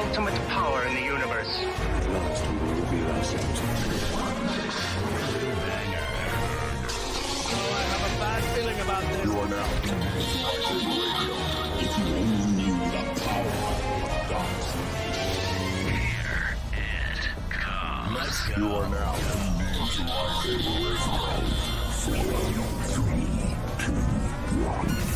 ultimate power in the universe. At last we will reveal ourselves. I have a bad feeling about this. You are now tuned into LightSaber Radio. If you only knew the power of darkness. Here it comes. Let's go. You are now tuned into LightSaber Radio. 4, 3, 2, 1.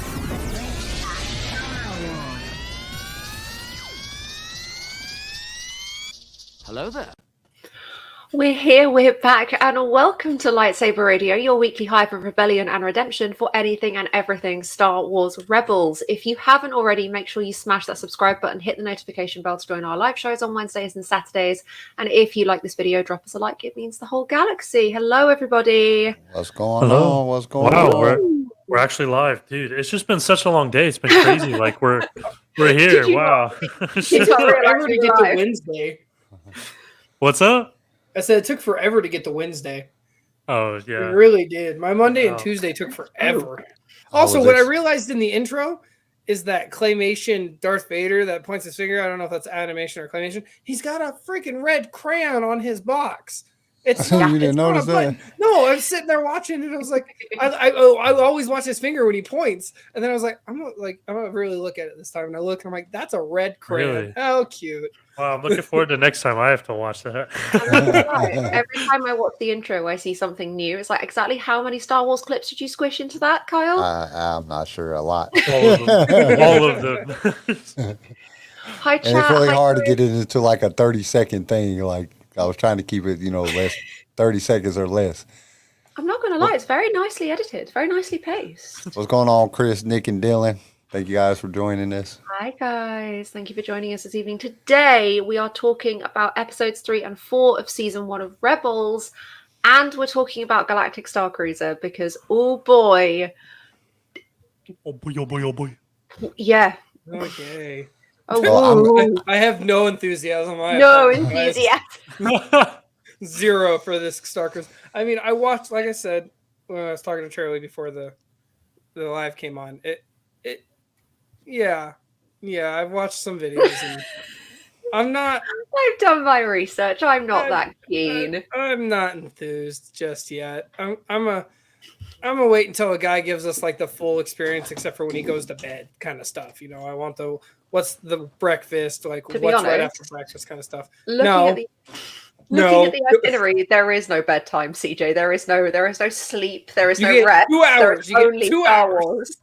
Hello there. We're here, we're back, and welcome to LightSaber Radio, your weekly hive of rebellion and redemption for anything and everything Star Wars Rebels. If you haven't already, make sure you smash that subscribe button, hit the notification bell to join our live shows on Wednesdays and Saturdays. And if you like this video, drop us a like. It means the whole galaxy. Hello, everybody. What's going on? What's going Wow, on? we're actually live, dude. It's just been such a long day. It's been crazy. Like we're here. Wow. It took forever to get to Wednesday. What's up? I said it took forever to get to Wednesday. Oh It yeah. really did. My Monday and Wow. Tuesday took forever. I Also, was what I ex- realized in the intro is that claymation Darth Vader that points his finger. I don't know if that's animation or claymation. He's got a freaking red crayon on his box. It's You not, didn't it's not a notice that? button. No, I was sitting there watching it. I was like, I always watch his finger when he points, and then I was like, I'm gonna really look at it this time. And I look, and I'm like, that's a red crayon. Really? How cute. Wow, I'm looking forward to next time I have to watch that. Every time I watch the intro, I see something new. It's like, exactly how many Star Wars clips did you squish into that, Kyle? I'm not sure, a lot. All of them. All of them. Hi, chat. And it's really Hi, hard to Chris. get it into like a 30-second thing. Like I was trying to keep it, less 30 seconds or less. I'm not going to lie, it's very nicely edited, very nicely paced. What's going on, Chris, Nick, and Dylan? Thank you guys for joining us. Hi guys, thank you for joining us this evening. Today we are talking about episodes 3 and 4 of season 1 of Rebels, and we're talking about Galactic Star Cruiser because Oh boy, oh boy, oh boy. yeah. Okay. Oh, Well, I have no enthusiasm. I no apologize. enthusiasm. Zero for this Star Cruiser. I mean, I watched, like I said, when I was talking to Charlie before the live came on. Yeah, I've watched some videos, and I'm not. I've done my research. I'm not that keen. I'm not enthused just yet. I'm a wait until a guy gives us like the full experience, except for when he goes to bed, kind of stuff. I want what's the breakfast like? To be What's right honest, after breakfast, kind of stuff. Looking at the itinerary, there is no bedtime, CJ. There is no sleep. There is You no get rest. 2 hours. There is You get only 2 Star hours. Wars.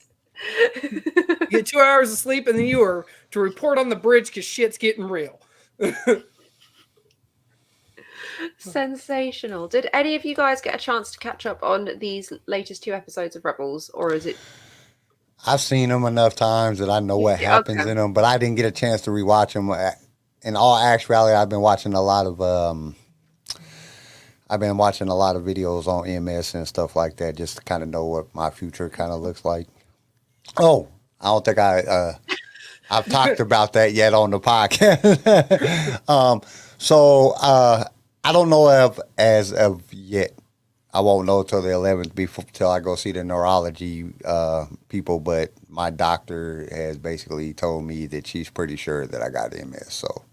You get 2 hours of sleep, and then you are to report on the bridge because shit's getting real. Sensational. Did any of you guys get a chance to catch up on these latest 2 episodes of Rebels, or is it? I've seen them enough times that I know what happens Okay. in them, but I didn't get a chance to rewatch them. In all actuality, I've been watching a lot of videos on MS and stuff like that, just to kind of know what my future kind of looks like. Oh, I don't think I've talked about that yet on the podcast. So I don't know if as of yet. I won't know till the 11th till I go see the neurology people, but my doctor has basically told me that she's pretty sure that I got MS. So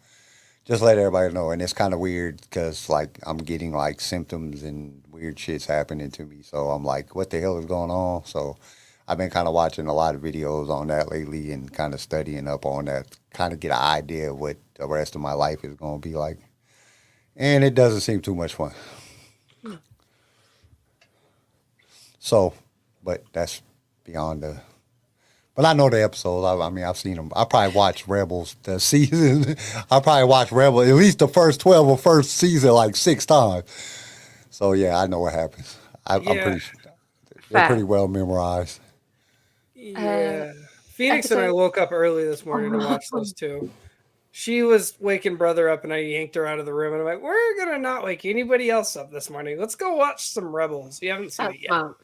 just let everybody know. And it's kind of weird because like I'm getting like symptoms and weird shit's happening to me. So I'm like, what the hell is going on? So I've been kind of watching a lot of videos on that lately and kind of studying up on that, kind of get an idea of what the rest of my life is going to be like. And it doesn't seem too much fun. So, but that's beyond the. But I know the episodes. I mean, I've seen them. I probably watched Rebels the season. I probably watched Rebels at least the first 12 or first season like 6 times. So yeah, I know what happens. I'm pretty sure they're pretty well memorized. Yeah. Phoenix and I episode- woke up early this morning to watch those 2. She was waking brother up, and I yanked her out of the room. And I'm like, we're going to not wake anybody else up this morning. Let's go watch some Rebels. You haven't seen That's it yet. smart.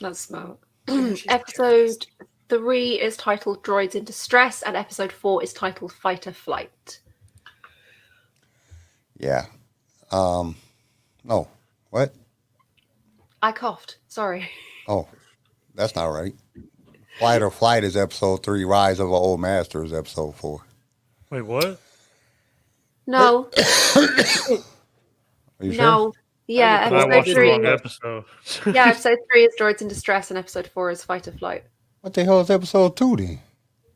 That's smart. She's Episode 3 is titled Droids in Distress, and episode 4 is titled Fight or Flight. Yeah. No. What? I coughed. Sorry. Oh, that's not right. Fight or Flight is episode 3. Rise of an Old Master is episode 4. Wait, what? No, Are you sure? no. Yeah, I I episode watched the three. wrong episode. Yeah, episode 3 is Droids in Distress, and episode 4 is Fight or Flight. What the hell is episode 2 then?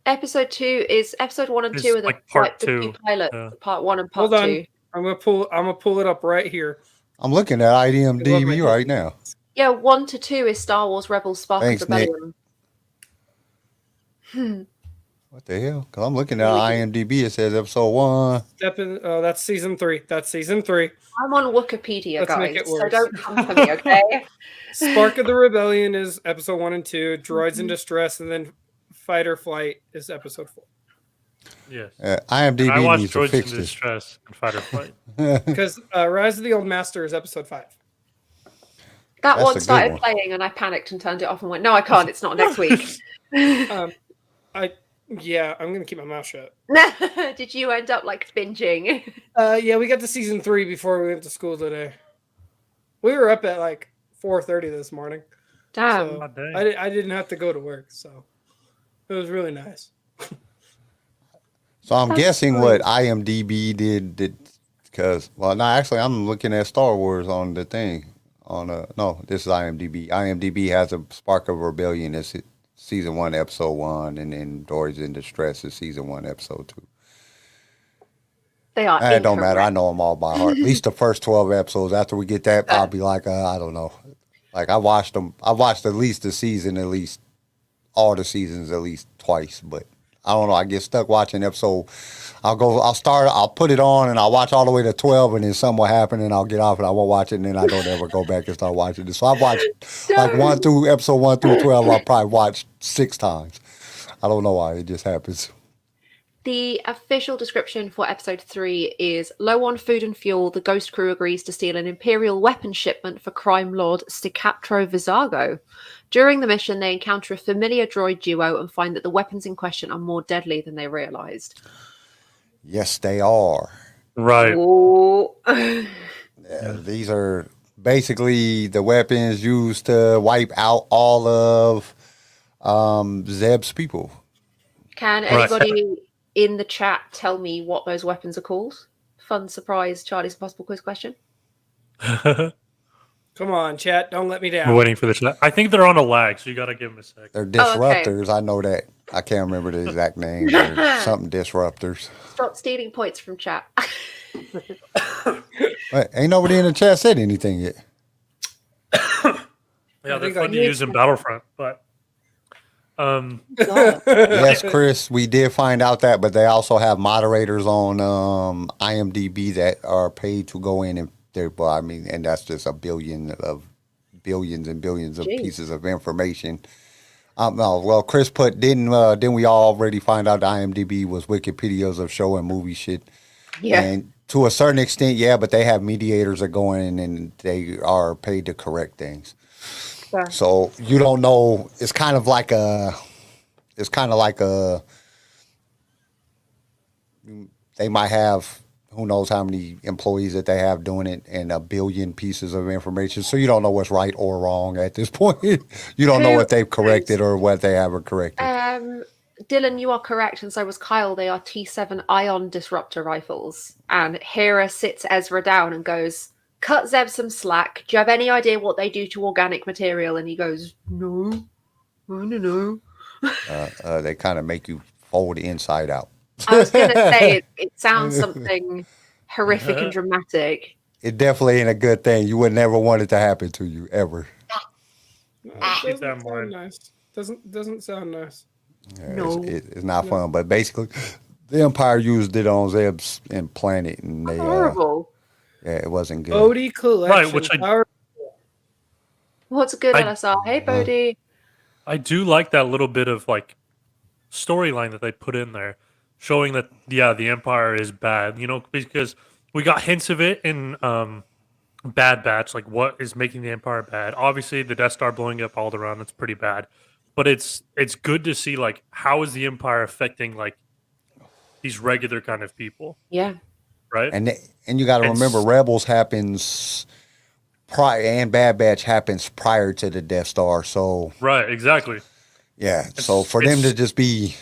Episode 2 is episode 1 and It's 2 are the, like part the two two. pilots, Yeah. part 1 and part Hold on. 2. I'm gonna pull it up right here. I'm looking at I love IMDb my right now. Yeah, 1 to 2 is Star Wars Rebels Spark Thanks, of Nick. Rebellion. What the hell? Because I'm looking at IMDb. It says episode 1. That's season 3. That's season 3. I'm on Wikipedia, Let's make guys, it so worse. don't come for me, okay? Spark of the Rebellion is episode 1 and 2. Droids in Distress, and then Fight or Flight is episode 4. Yes. IMDb I watched needs to Droids fix in this. Distress and Fight or Flight. Because Rise of the Old Master is episode 5. That That's a one good started one. playing and I panicked and turned it off and went, no, I can't, it's not next week. I'm gonna keep my mouth shut. Did you end up like binging? Yeah, we got to season 3 before we went to school today. We were up at like 4:30 this morning. Damn. So God dang. I didn't have to go to work, so it was really nice. So I'm That's guessing cool. what IMDb did because actually I'm looking at Star Wars on the thing no, this is IMDb. IMDb has a Spark of Rebellion. It's season 1 episode 1, and then Droids in Distress is season 1 episode 2. They are. It don't matter. I incorrect. know them all by heart. At least the first 12 episodes. After we get that, I'll be like, I don't know. Like I watched them. I watched at least all the seasons at least twice, but I don't know. I get stuck watching episode. I'll put it on and I'll watch all the way to 12 and then something will happen and I'll get off and I won't watch it and then I don't ever go back and start watching it. So I've watched like episode 1 through 12. I'll probably watch 6 times. I don't know why. It just happens. The official description for episode 3 is low on food and fuel, the ghost crew agrees to steal an Imperial weapon shipment for crime lord Stacatro Vizago. During the mission, they encounter a familiar droid duo and find that the weapons in question are more deadly than they realized. Yes, they are. Right. Oh. These are basically the weapons used to wipe out all of Zeb's people. Can anybody in the chat tell me what those weapons are called? Fun surprise Charlie's Impossible quiz question. Come on, chat, don't let me We're down. waiting for the chat. I think they're on a lag, so you gotta give them a sec. They're Oh, okay. disruptors. I know that. I can't remember the exact name. They're something disruptors. Stop stealing points from chat. But ain't nobody in the chat said anything yet. Yeah, they're think fun I to use in Battlefront, but God. Yes, Chris, we did find out that, but they also have moderators on IMDb that are paid to go in and and that's just billions and billions of Jeez. pieces of information. No, well, Chris put didn't we already find out IMDb was Wikipedia's of show and movie shit? Yeah. And to a certain extent, yeah, but they have mediators that go in and they are paid to correct things. Yeah. So you don't know. It's kind of like they might have who knows how many employees that they have doing it and a billion pieces of information. So you don't know what's right or wrong at this point. You don't know what they've corrected or what they haven't corrected. Dylan, you are correct, and so was Kyle. They are T7 ion disruptor rifles. And Hera sits Ezra down and goes, cut Zeb some slack. Do you have any idea what they do to organic material? And he goes, no. I don't know. They kind of make you fold inside out. I was going to say, it sounds something horrific and dramatic. It definitely ain't a good thing. You would never want it to happen to you, ever. Keep Doesn't that in sound mind. nice. Doesn't sound nice. Yeah, No. it's not fun. But basically, the Empire used it on Zeb's and planet, and they Horrible. yeah, it wasn't good. Bodhi collection. Right, which I- Power- What's a good I- LSR? Hey, Bodhi. I do like that little bit of like storyline that they put in there, showing that the Empire is bad. You know, because we got hints of it in Bad Batch, like what is making the Empire bad. Obviously, the Death Star blowing up Alderaan, that's pretty bad. But it's good to see like how is the Empire affecting like these regular kind of people, Yeah. right? And you got to It's- remember, Rebels happens prior, and Bad Batch happens prior to the Death Star. So Right, exactly. yeah, so for them to just be,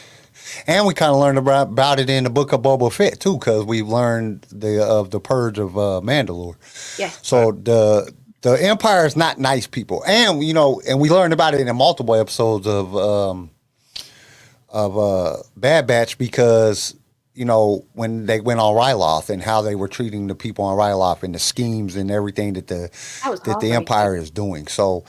And we kind of learned about it in the book of Boba Fett too, because we learned the purge of Mandalore. Yeah. So the Empire is not nice people, and and we learned about it in multiple episodes of Bad Batch, because when they went on Ryloth and how they were treating the people on Ryloth and the schemes and everything that the Empire is doing. So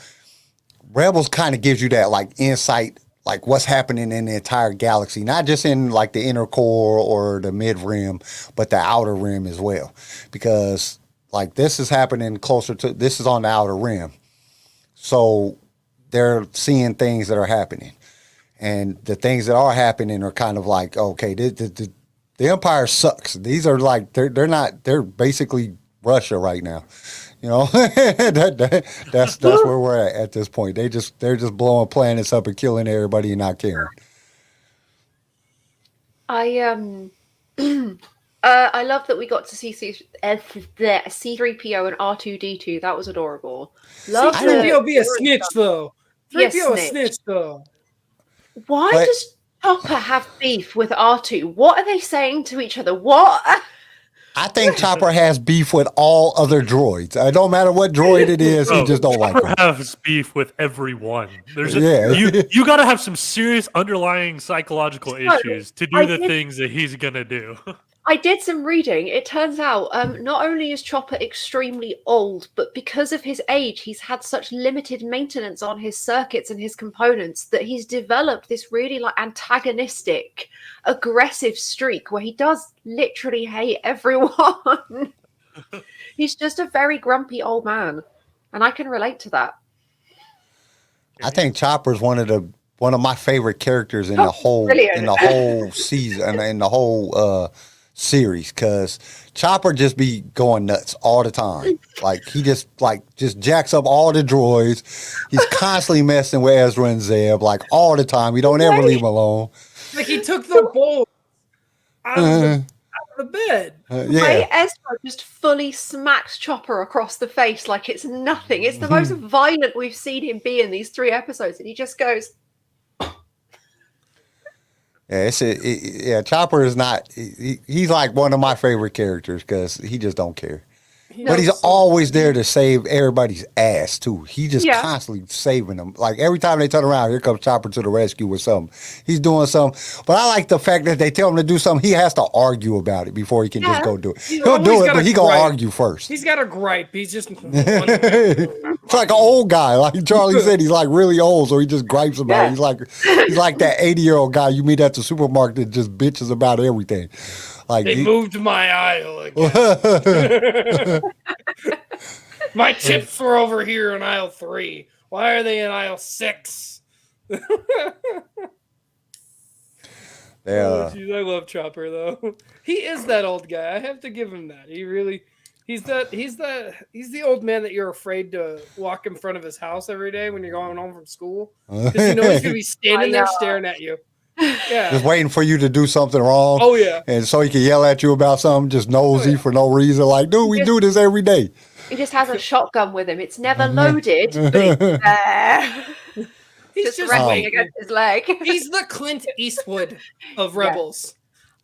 Rebels kind of gives you that like insight, like what's happening in the entire galaxy, not just in like the inner core or the mid rim, but the outer rim as well, because like this is happening this is on the outer rim. So they're seeing things that are happening, and the things that are happening are kind of like, okay, the Empire sucks. These are like, they're basically Russia right now. That's where we're at this point. They're just blowing planets up and killing everybody and not caring. I love that we got to see C3PO and R2D2. That was adorable. Love C3PO be a snitch though. 3PO a a snitch though. Why does Chopper have beef with R2? What are they saying to each other? What? I think Chopper has beef with all other droids. It don't matter what droid it is, he just don't like Chopper them. has beef with everyone. You got to have some serious underlying psychological issues to do the things that he's gonna do. I did some reading. It turns out not only is Chopper extremely old, but because of his age, he's had such limited maintenance on his circuits and his components that he's developed this really like antagonistic, aggressive streak where he does literally hate everyone. He's just a very grumpy old man, and I can relate to that. I think Chopper's one of my favorite characters in the whole season, in the whole series, because Chopper just be going nuts all the time. Like he just jacks up all the droids. He's constantly messing with Ezra and Zeb like all the time. He don't ever leave him alone. Like he took the bowl out of the bed. Right? Ezra just fully smacks Chopper across the face like it's nothing. It's the most violent we've seen him be in these 3 episodes, and he just goes. Yeah, Chopper is not. He's like one of my favorite characters because he just don't care. But he's always there to save everybody's ass too. He just constantly saving them. Like every time they turn around, here comes Chopper to the rescue with something. He's doing something. But I like the fact that they tell him to do something. He has to argue about it before he can just go do it. He'll do it, but he gonna argue first. He's got a gripe. He's just. It's like an old guy. Like Charlie said, he's like really old, so he just gripes about it. He's like that 80-year-old guy you meet at the supermarket that just bitches about everything. Like they moved my aisle again. My chips were over here in aisle 3. Why are they in aisle 6? Oh, geez, I love Chopper though. He is that old guy. I have to give him that. He's the old man that you're afraid to walk in front of his house every day when you're going home from school. Because you know he's gonna be standing there staring at you. Yeah. Just waiting for you to do something wrong. Oh yeah. And so he can yell at you about something, just nosy for no reason. Like, dude, we do this every day. He just has a shotgun with him. It's never loaded, but it's there. He's just resting against his leg. He's the Clint Eastwood of Rebels.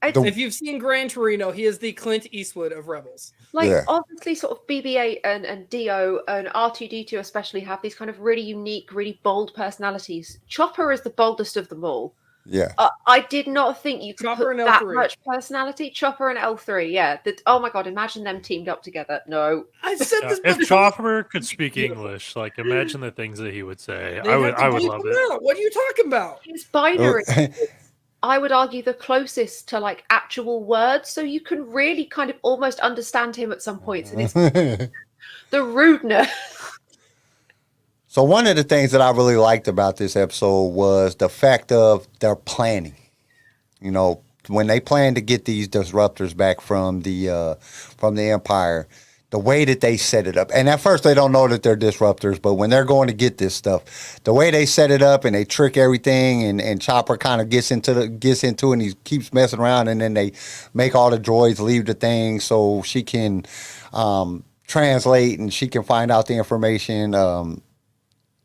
If you've seen Gran Torino, he is the Clint Eastwood of Rebels. Obviously, sort of BB-8 and Dio and R2-D2 especially have these kind of really unique, really bold personalities. Chopper is the boldest of them all. Yeah. I did not think you could Chopper put and that L3. much personality. Chopper and L3, yeah. Oh my god, imagine them teamed up together. No. I said this if Chopper could speak English, like imagine the things that he would say. I would love it. What are you talking about? His binary I would argue the closest to like actual words, so you can really kind of almost understand him at some points. And it's the rudeness. So one of the things that I really liked about this episode was the fact of their planning. You know, when they plan to get these disruptors back from the Empire, the way that they set it up. And at first they don't know that they're disruptors, but when they're going to get this stuff, the way they set it up and they trick everything, and Chopper kind of gets into it and he keeps messing around, and then they make all the droids leave the thing so she can translate and she can find out the information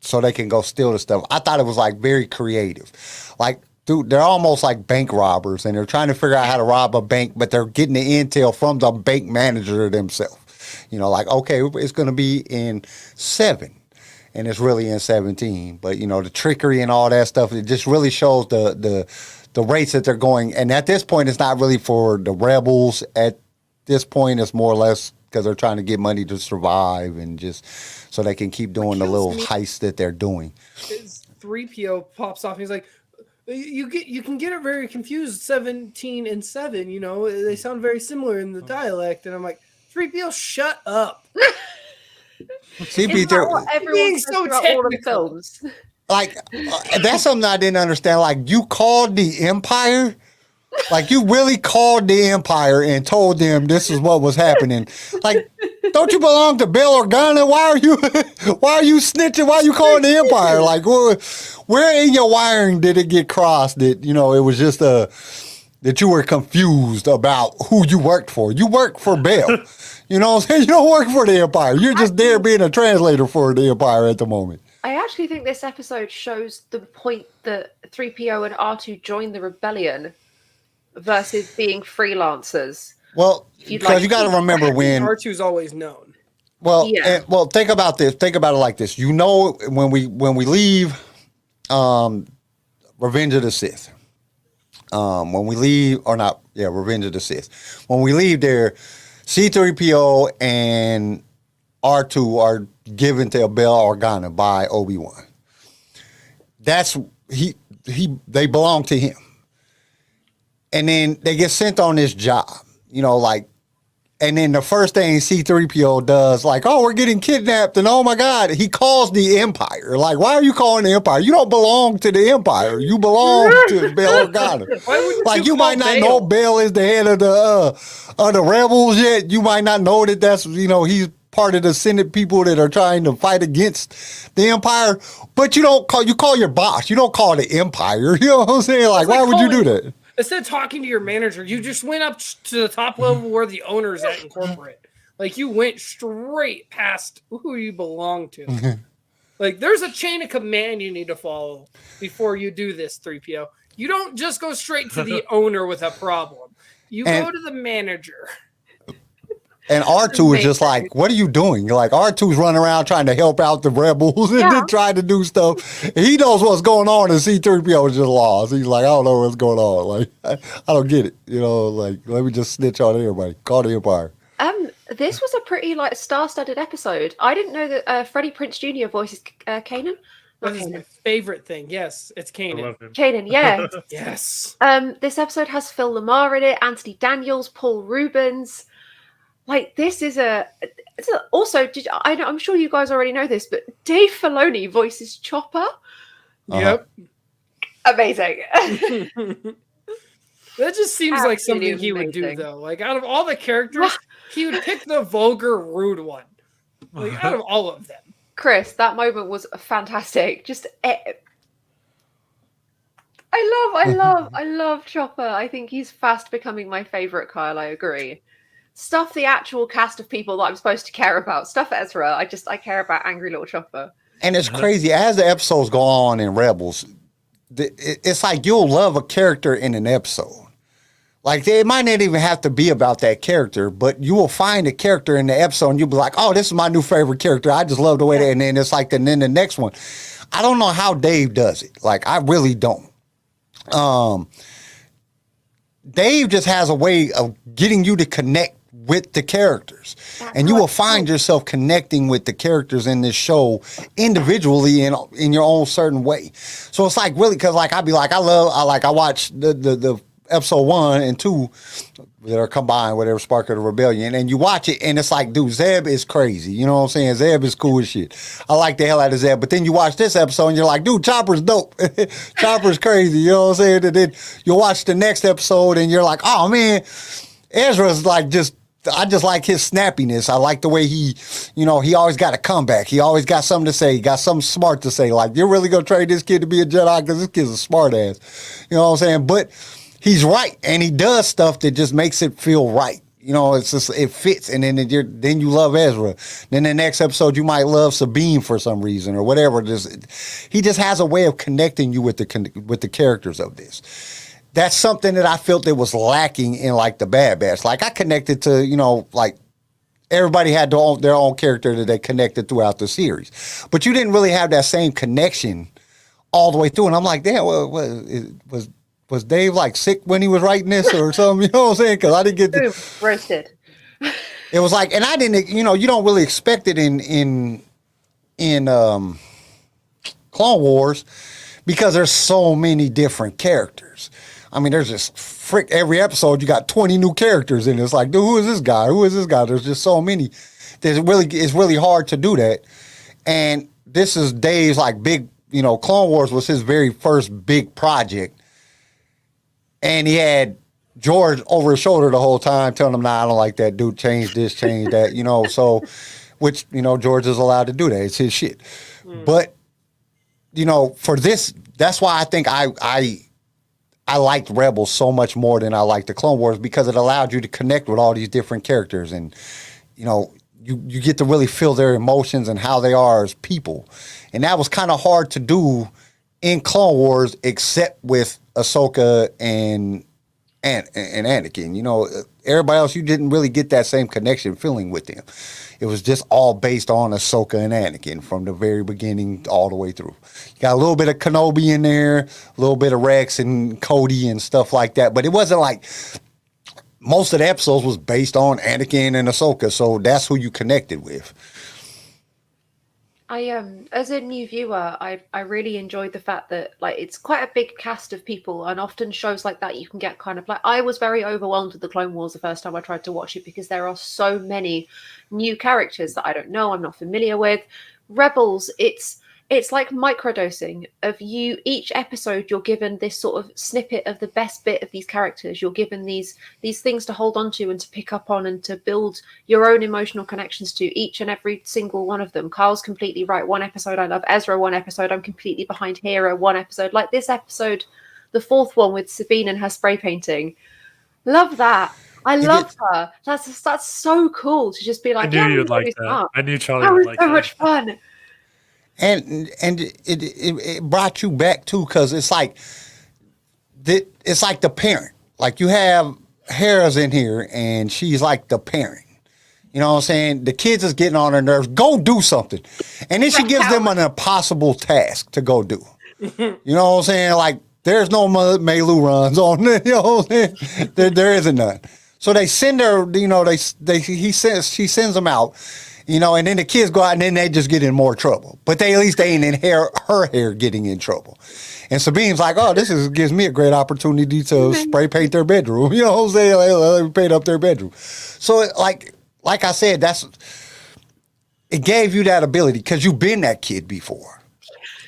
so they can go steal the stuff. I thought it was like very creative. Like dude, they're almost like bank robbers, and they're trying to figure out how to rob a bank, but they're getting the intel from the bank manager themselves. You know, like, okay, it's going to be in 7, and it's really in 17. But, you know, the trickery and all that stuff, it just really shows the rates that they're going. And at this point, it's not really for the rebels. At this point, it's more or less because they're trying to get money to survive and just so they can keep doing the little heists that they're doing. 3PO pops off. He's like, you can get it very confused. 17 and 7, you know, they sound very similar in the dialect. And I'm like, 3PO, shut up. See, Isn't Peter, that what everyone says so throughout all of the technical. films? like that's something I didn't understand. Like, you called the Empire. Like, you really called the Empire and told them this is what was happening. Like, don't you belong to Bail Organa? Why are you snitching? Why are you calling the Empire? Like, where in your wiring did it get crossed that, you know, it was just that you were confused about who you worked for? You work for Bail. You know what I'm saying? You don't work for the Empire. You're just there being a translator for the Empire at the moment. I actually think this episode shows the point that 3PO and R2 joined the rebellion versus being freelancers. Well, because you got to remember when R2's always known. Well, Yeah. think about this. Think about it like this. You know, when we leave, Revenge of the Sith. When we leave, or not, yeah, Revenge of the Sith. When we leave there, C-3PO and R2 are given to Bail Organa by Obi-Wan. They belong to him. And then they get sent on this job, you know, like, and then the first thing C-3PO does, like, oh, we're getting kidnapped, and oh my God, he calls the Empire. Like, why are you calling the Empire? You don't belong to the Empire. You belong to Bail Organa. Like, you might not know Bail is the head of the rebels yet. You might not know that that's, you know, he's part of the Senate people that are trying to fight against the Empire. But you call your boss. You don't call the Empire. You know what I'm saying? Like, why would you do that? Instead of talking to your manager, you just went up to the top level where the owner's at in corporate. Like, you went straight past who you belong to. Like, there's a chain of command you need to follow before you do this, 3PO. You don't just go straight to the owner with a problem. You go to the manager. And R2 is just like, what are you doing? Like, R2's running around trying to help out the rebels and then trying to do stuff. He knows what's going on, and C-3PO is just lost. He's like, I don't know what's going on. Like, I don't get it. You know, like, let me just snitch on everybody. Call the Empire. This was a pretty, like, star-studded episode. I didn't know that Freddie Prinze Jr. voices Kanan. That is my favorite thing. Yes, it's Kanan. Kanan, yeah. Yes. This episode has Phil Lamar in it, Anthony Daniels, Paul Rubens. Like, this is also, I'm sure you guys already know this, but Dave Filoni voices Chopper. Yep. Amazing. That just seems like something he would do, though. Like, out of all the characters, he would pick the vulgar, rude one. Like, out of all of them. Chris, that moment was fantastic. Just, I love Chopper. I think he's fast becoming my favorite, Kyle. I agree. Stuff the actual cast of people that I'm supposed to care about. Stuff Ezra. I care about angry little Chopper. And it's crazy. As the episodes go on in Rebels, it's like you'll love a character in an episode. Like, it might not even have to be about that character, but you will find a character in the episode and you'll be like, oh, this is my new favorite character. I just love the way that, and then it's like, and then the next one. I don't know how Dave does it. Like, I really don't. Dave just has a way of getting you to connect with the characters, and you will find yourself connecting with the characters in this show individually in your own certain way. So it's like, really, because like I'd be like, I watch the episode 1 and 2 that are combined, whatever, Spark of the Rebellion, and you watch it and it's like, dude, Zeb is crazy. You know what I'm saying? Zeb is cool as shit. I like the hell out of Zeb. But then you watch this episode and you're like, dude, Chopper's dope. Chopper's crazy. You know what I'm saying? And then you watch the next episode and you're like, oh man, Ezra's like I just like his snappiness. I like the way he always got a comeback. He always got something to say. He got something smart to say. Like, you're really going to train this kid to be a Jedi because this kid's a smart ass. You know what I'm saying? But he's right. And he does stuff that just makes it feel right. You know, it's just it fits, and then you love Ezra. Then the next episode you might love Sabine for some reason or whatever. He just has a way of connecting you with the characters of this. That's something that I felt that was lacking in like the Bad Batch. Like I connected to, you know, like everybody had their own character that they connected throughout the series, but you didn't really have that same connection all the way through. And I'm like, damn, was Dave like sick when he was writing this or something? You know what I'm saying? Because I didn't get Boom, roasted. It was like, and I didn't, you know, you don't really expect it in Clone Wars because there's so many different characters. I mean, there's just every episode you got 20 new characters in it. It's like, dude, who is this guy? Who is this guy? There's just so many. It's really hard to do that. And this is Dave's like big, you know, Clone Wars was his very first big project. And he had George over his shoulder the whole time telling him, nah, I don't like that dude. Change this, change that, you know. So, which, you know, George is allowed to do that. It's his shit. But, you know, for this, that's why I think I liked Rebels so much more than I liked the Clone Wars, because it allowed you to connect with all these different characters, and you know you get to really feel their emotions and how they are as people, and that was kind of hard to do in Clone Wars, except with Ahsoka and Anakin. You know, everybody else you didn't really get that same connection feeling with them. It was just all based on Ahsoka and Anakin from the very beginning all the way through. You got a little bit of Kenobi in there, a little bit of Rex and Cody and stuff like that. But it wasn't like most of the episodes was based on Anakin and Ahsoka. So that's who you connected with. As a new viewer, I really enjoyed the fact that like it's quite a big cast of people, and often shows like that you can get kind of like, I was very overwhelmed with the Clone Wars the first time I tried to watch it because there are so many new characters that I don't know, I'm not familiar with. Rebels, it's like microdosing of you. Each episode you're given this sort of snippet of the best bit of these characters. You're given these things to hold on to and to pick up on and to build your own emotional connections to each and every single one of them. Carl's completely right. One episode I love Ezra, one episode I'm completely behind Hera, one episode like this episode, the fourth one with Sabine and her spray painting. Love that. I love her. That's so cool to just be like, I knew you'd like that. Smart. I knew Charlie That would was like so that. much fun. And it brought you back too, because it's like the parent. Like you have Hera's in here, and she's like the parent. You know what I'm saying? The kids is getting on her nerves. Go do something, and then she gives them an impossible task to go do. You know what I'm saying? Like there's no Melu runs on. You know what I'm saying? There isn't none. So they send her. You know, she sends them out. You know, and then the kids go out and then they just get in more trouble. But they at least they ain't in her hair getting in trouble. And Sabine's like, oh, gives me a great opportunity to spray paint their bedroom. You know what I'm saying? Let me paint up their bedroom. So like I said, it gave you that ability because you've been that kid before.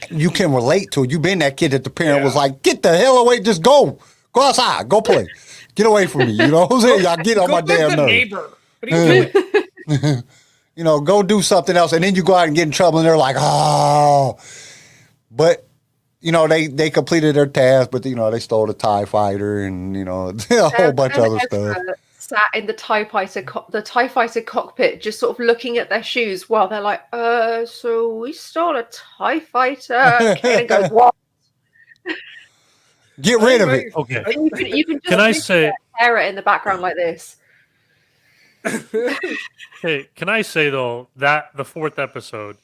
You can relate to it. You've been that kid that the parent was like, get the hell away, just go outside, go play. Get away from me. You know what I'm saying? Y'all get on my damn nerves. Neighbor. What are you doing? You know, go do something else, and then you go out and get in trouble, and they're like, oh. But, you know, they completed their task, but, you know, they stole the TIE fighter and, you know, a whole bunch of other stuff. Sat in the TIE fighter cockpit, just sort of looking at their shoes while they're like, so we stole a TIE fighter. And goes, what? Get rid of it. Okay. You can just Can I say Hera in the background like this. Hey, can I say though that the fourth episode,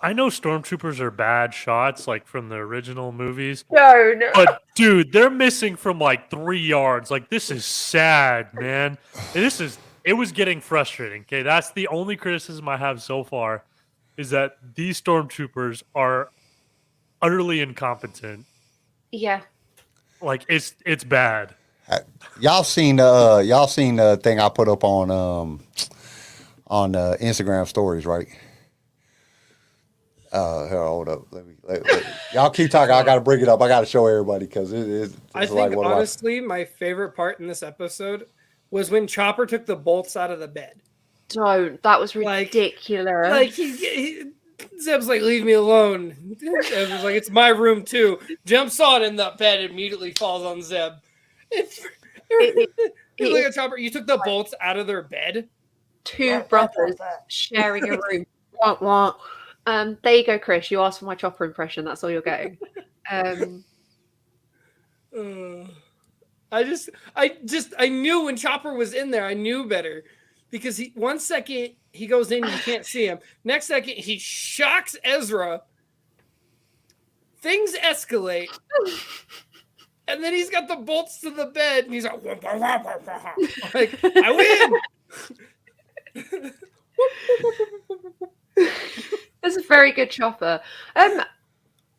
I know stormtroopers are bad shots like from the original movies. No. But dude, they're missing from like 3 yards. Like this is sad, man. It was getting frustrating. Okay, that's the only criticism I have so far, is that these stormtroopers are utterly incompetent. Yeah. Like it's bad. Y'all seen the thing I put up on Instagram stories, right? Here, hold up. Let me y'all keep talking. I got to bring it up. I got to show everybody because it's I think honestly, my favorite part in this episode was when Chopper took the bolts out of the bed. Don't. That was ridiculous. Like Zeb's like, leave me alone. Zeb was like, it's my room too. Jumps on in the bed, immediately falls on Zeb. it You look at Chopper. You took the bolts out of their bed. Two brothers sharing a room. Wah, wah. There you go, Chris. You asked for my Chopper impression. That's all you're getting. I knew when Chopper was in there, I knew better. Because one second he goes in, you can't see him. Next second, he shocks Ezra. Things escalate. And then he's got the bolts to the bed, and he's like, like, I win! That's a very good Chopper.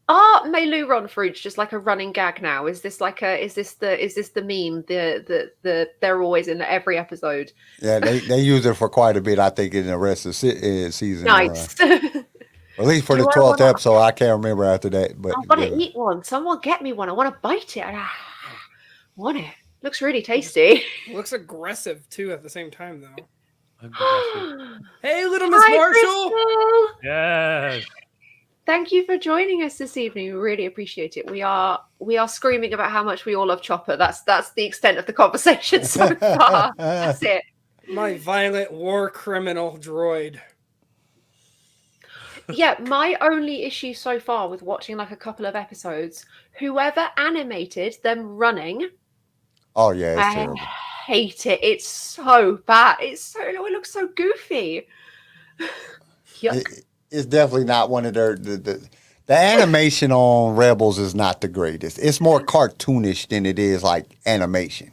Are Meiluron fruits just like a running gag now? Is this the meme? The they're always in every episode. Yeah, they use it for quite a bit. I think in the rest of the season. Nice. At least for the 12th episode, I can't remember after that. But I want to eat one. Someone get me one. I want to bite it. I want it. Looks really tasty. Looks aggressive too at the same time though. Aggressive. Hey, little Miss Marshall. Crystal. Yes. Thank you for joining us this evening. We really appreciate it. We are screaming about how much we all love Chopper. That's the extent of the conversation so far. That's it. My violent war criminal droid. Yeah, my only issue so far with watching like a couple of episodes, whoever animated them running. Oh yeah, it's I terrible. hate it. It's so bad. It looks so goofy. Yuck. It's definitely not one of their the animation on Rebels is not the greatest. It's more cartoonish than it is like animation.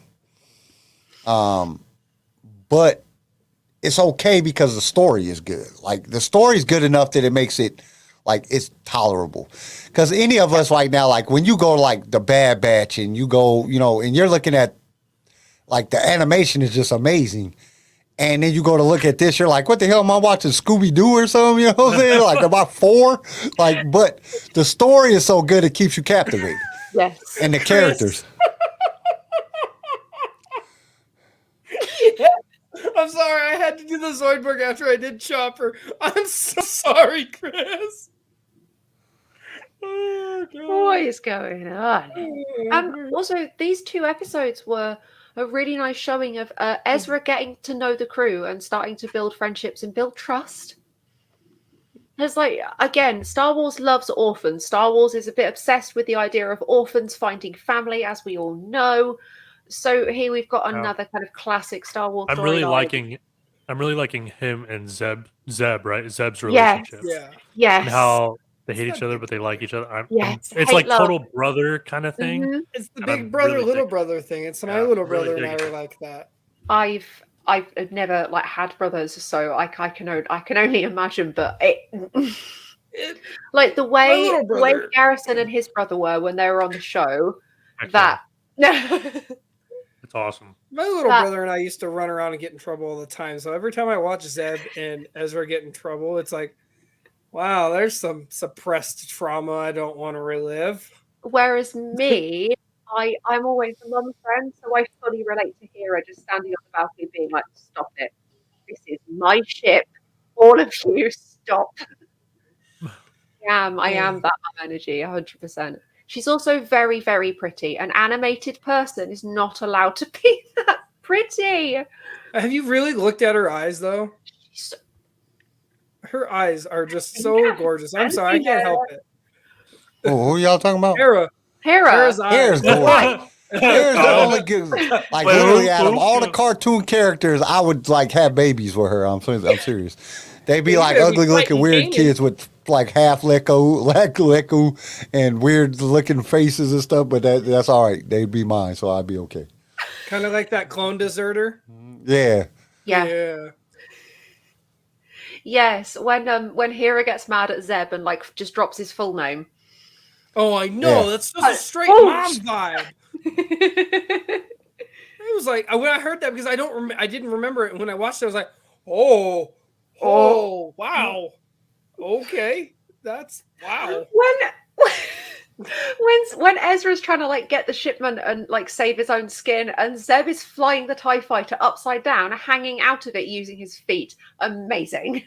But it's okay because the story is good. Like the story is good enough that it makes it like it's tolerable. Because any of us right now, like when you go to like the Bad Batch and you go, and you're looking at like the animation is just amazing. And then you go to look at this, you're like, what the hell am I watching? Scooby-Doo or something? You know what I'm saying? Like about 4. Like, but the story is so good it keeps you captivated. Yes. And the characters. I'm sorry, I had to do the Zoidberg after I did Chopper. I'm so sorry, Chris. Oh, God. What is going on? Also, these 2 episodes were a really nice showing of Ezra getting to know the crew and starting to build friendships and build trust. There's like, again, Star Wars loves orphans. Star Wars is a bit obsessed with the idea of orphans finding family, as we all know. So here we've got another kind of classic Star Wars. I'm really liking him and Zeb, right? Zeb's relationship. Yeah. Yes. And how they hate each other, but they like each other. Yes. It's like total brother kind of thing. Mm-hmm. It's the big brother, really little brother thing. It's my little brother and I digging were like that. I've never like had brothers, so I can only imagine. But like the way Garrison and his brother were when they were on the show, It's awesome. My little brother and I used to run around and get in trouble all the time. So every time I watch Zeb and Ezra get in trouble, it's like, wow, there's some suppressed trauma I don't want to relive. Whereas me, I'm always a mum friend, so I fully relate to Hera just standing on the balcony being like, stop it. This is my ship. All of you, stop. I am that mum energy, 100%. She's also very, very pretty. An animated person is not allowed to be that pretty. Have you really looked at her eyes, though? Her eyes are just so gorgeous. I'm sorry, I can't help it. Oh, who y'all talking about? Hera. Hera's Hera's gorgeous. Hera's the only good. Like literally, out of all the cartoon characters, I would like have babies with her. I'm serious. They'd be like ugly looking weird kids with like half Leku and weird looking faces and stuff, but that's all right. They'd be mine, so I'd be okay. Kind of like that clone deserter. Yeah. Yes, when Hera gets mad at Zeb and like just drops his full name. Oh, I know. Yeah. That's just a straight mom vibe. It was like when I heard that because I didn't remember it when I watched it. I was like, oh, wow, okay, that's wow. When Ezra's trying to like get the shipment and like save his own skin, and Zeb is flying the TIE fighter upside down, hanging out of it using his feet. Amazing.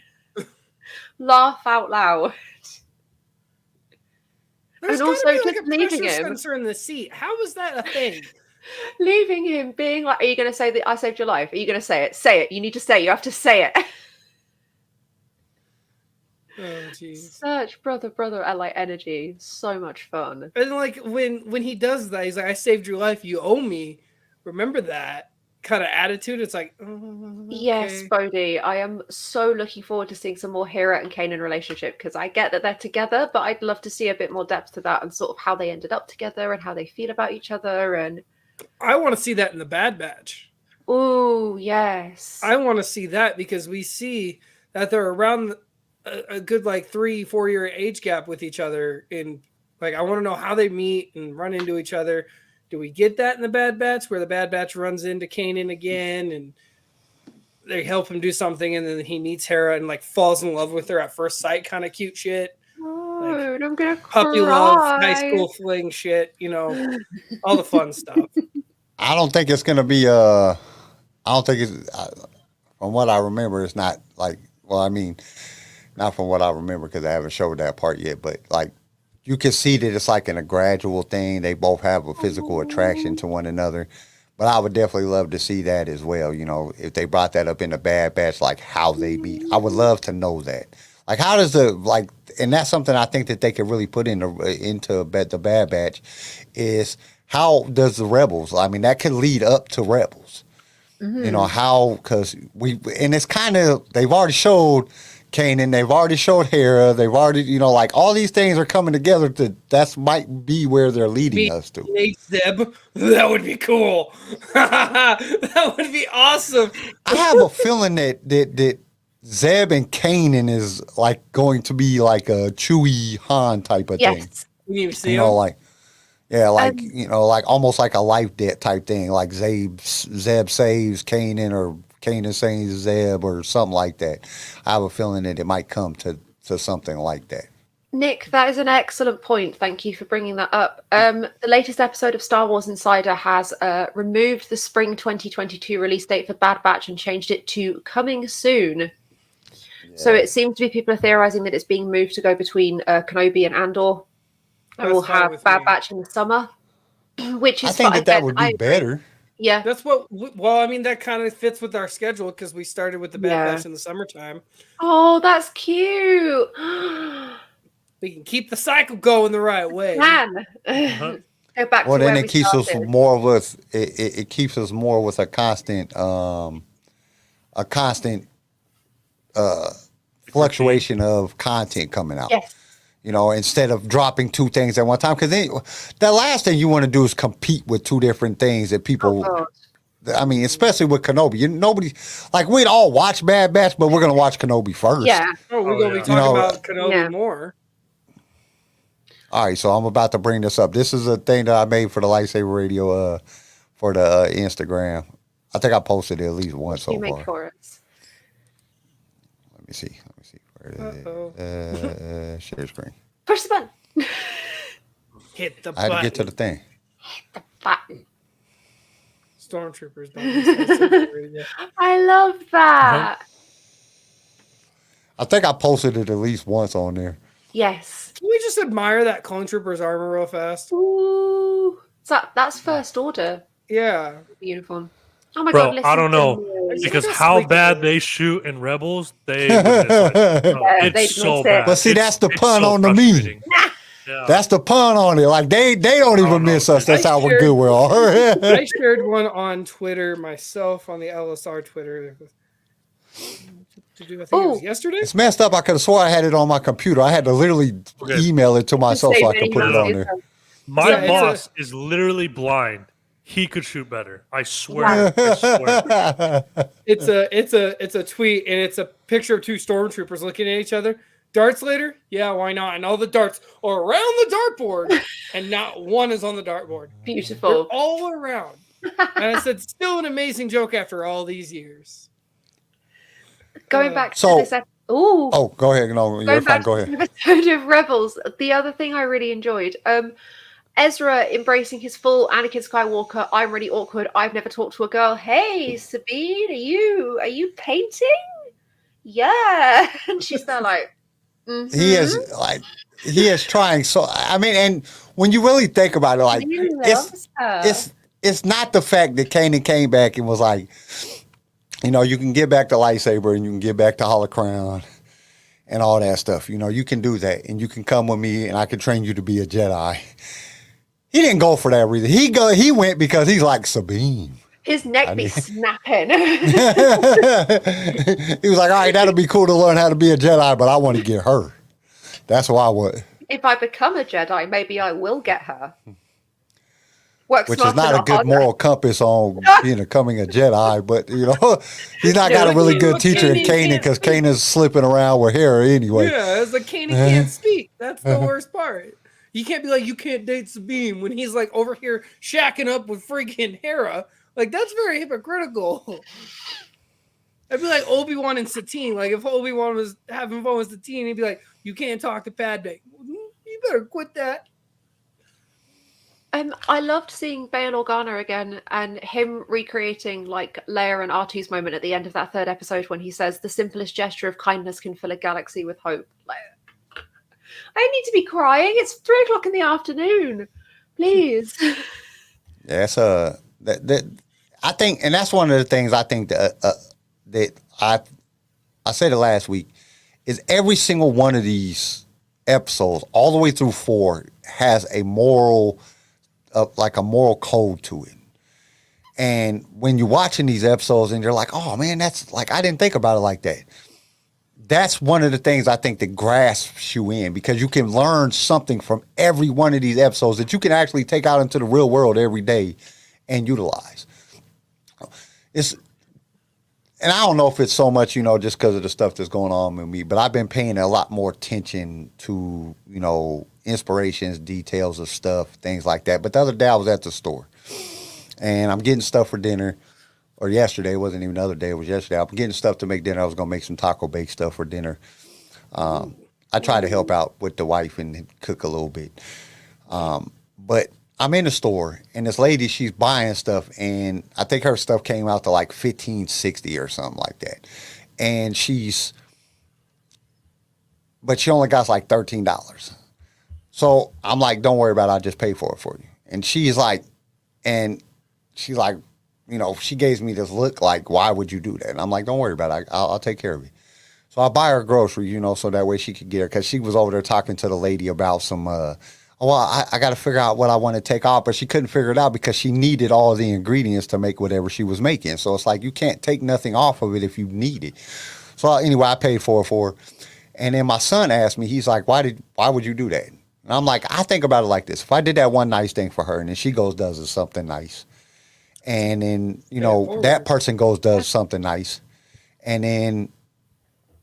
Laugh out loud. There's and also gotta be just like a leaving pressure him. sensor in the seat. How is that a thing? Leaving him being like, are you going to say that I saved your life? Are you going to say it? Say it. You need to say it. You have to say it. Oh, jeez. Such brother like energy. So much fun. And like when he does that, he's like, "I saved your life. You owe me. Remember that." Kind of attitude. It's like, oh, Yes, okay. Bodhi. I am so looking forward to seeing some more Hera and Kanan relationship because I get that they're together, but I'd love to see a bit more depth to that and sort of how they ended up together and how they feel about each other. And I want to see that in the Bad Batch. oh yes, I want to see that because we see that they're around a good like 3-4 year age gap with each other. In like, I want to know how they meet and run into each other. Do we get that in the Bad Batch where the Bad Batch runs into Kanan again and they help him do something and then he meets Hera and like falls in love with her at first sight, kind of cute shit. oh, I'm gonna Puppy cry. love, high school fling shit, you know, all the fun stuff. I don't think it's gonna be. I don't think it's. From what I remember, it's not like. Well, I mean, not from what I remember because I haven't showed that part yet. But like, you can see that it's like in a gradual thing. They both have a physical attraction to one another. But I would definitely love to see that as well. You know, if they brought that up in the Bad Batch, like how they meet, I would love to know that. Like, how does the like, and that's something I think that they could really put into the Bad Batch, is how does the Rebels? I mean, that could lead up to Rebels. You know how because and it's kind of they've already showed Kanan, they've already showed Hera, they've already like all these things are coming together that might be where they're leading us to. Nate Zeb, that would be cool. That would be awesome. I have a feeling that Zeb and Kanan is like going to be like a Chewie Han type of thing. Yes. We need to see You know, him. like like almost like a life debt type thing. Like Zeb saves Kanan or Kanan saves Zeb or something like that. I have a feeling that it might come to something like that. Nick, that is an excellent point. Thank you for bringing that up. The latest episode of Star Wars Insider has removed the spring 2022 release date for Bad Batch and changed it to coming soon. Yeah. So it seems to be people are theorizing that it's being moved to go between Kenobi and Andor. And we'll have Bad Batch in the summer, which is I think that would be better. Yeah. That's what, well, I mean, that kind of fits with our schedule because we started with the Bad Batch in the summertime. Oh, that's cute. We can keep the cycle going the right way. Man. Go back well, to then where it keeps started. us more with it keeps us more with a constant fluctuation of content coming out. Yes. You know, instead of dropping two things at one time, because the last thing you want to do is compete with two different things that people. Oh, I mean, especially with Kenobi, nobody like we'd all watch Bad Batch, but we're gonna watch Kenobi first. Yeah. Oh, we're gonna be talking about Kenobi more. All right, so I'm about to bring this up. This is a thing that I made for the LightSaber Radio for the Instagram. I think I posted it at least once so far. For us. Let me see. Where is it? Share screen. Push the button. Hit the I button. had to get to the thing. The button. Stormtroopers. Button. I love that. I think I posted it at least once on there. Yes. Can we just admire that Clone Trooper's armor real fast? Ooh. That's First Order Yeah. uniform. Oh my Bro, God, listen I don't to know me. because how bad they shoot in Rebels, it's so bad. But see, that's the it's pun so on the me. frustrating. Yeah. That's the pun on it. Like they don't even miss us. That's how good we are. I shared one on Twitter myself on the LSR Twitter. I think it was yesterday. It's messed up. I could have swore I had it on my computer. I had to literally email it to myself so I could put it on there. My boss is literally blind. He could shoot better. I swear. I swear. It's a tweet and it's a picture of two stormtroopers looking at each other. Darts later? Yeah, why not? And all the darts are around the dartboard, and not one is on the dartboard. Beautiful. They're all around. And I said, still an amazing joke after all these years. Going back to this episode. Ooh. Oh, go ahead. No, you're fine. Go ahead. Episode of Rebels. The other thing I really enjoyed, Ezra embracing his full Anakin Skywalker. I'm really awkward. I've never talked to a girl. Hey, Sabine, are you painting? Yeah, and she's there like. Mm-hmm. He is trying. So I mean, and when you really think about it, like it's not the fact that Kanan came back and was like, you can get back to lightsaber and you can get back to holocron and all that stuff. You can do that and you can come with me and I can train you to be a Jedi. He didn't go for that reason. He went because he's like, Sabine. His neck be snapping. He was like, all right, that'll be cool to learn how to be a Jedi, but I want to get her. That's why I would. If I become a Jedi, maybe I will get her. Work Which is not a good moral compass on becoming a Jedi, but he's not got a really good teacher in Kanan because Kanan's slipping around with Hera anyway. Yeah, it's like Kanan can't speak. That's the worst part. You can't be like, you can't date Sabine when he's like over here shacking up with freaking Hera. Like, that's very hypocritical. I'd be like Obi-Wan and Satine. Like, if Obi-Wan was having fun with Satine, he'd be like, you can't talk to Padme. You better quit that. I loved seeing Bail Organa again and him recreating like Leia and R2's moment at the end of that third episode when he says the simplest gesture of kindness can fill a galaxy with hope. Like, I need to be crying. It's 3:00 in the afternoon. Please. Yeah, it's that I think, and that's one of the things I think that I said it last week, is every single one of these episodes, all the way through 4, has a moral, like a moral code to it. And when you're watching these episodes and you're like, oh man, that's like, I didn't think about it like that. That's one of the things I think that grasps you in, because you can learn something from every one of these episodes that you can actually take out into the real world every day and utilize. And I don't know if it's so much, just because of the stuff that's going on with me, but I've been paying a lot more attention to, inspirations, details of stuff, things like that. But the other day I was at the store and I'm getting stuff for dinner, or yesterday, it wasn't even the other day, it was yesterday. I'm getting stuff to make dinner. I was going to make some taco bake stuff for dinner. I try to help out with the wife and cook a little bit. But I'm in the store and this lady, she's buying stuff, and I think her stuff came out to like $15.60 or something like that. And but she only got like $13. So I'm like, don't worry about it, I'll just pay for it for you. And she's like, she gave me this look like, why would you do that? And I'm like, don't worry about it, I'll take care of it. So I buy her groceries, so that way she could get her, because she was over there talking to the lady about some, I got to figure out what I want to take off, but she couldn't figure it out because she needed all the ingredients to make whatever she was making. So it's like, you can't take nothing off of it if you need it. So anyway, I paid for her. And then my son asked me, he's like, why would you do that? And I'm like, I think about it like this. If I did that one nice thing for her and then she goes, does something nice, and then, that person goes, does something nice, and then,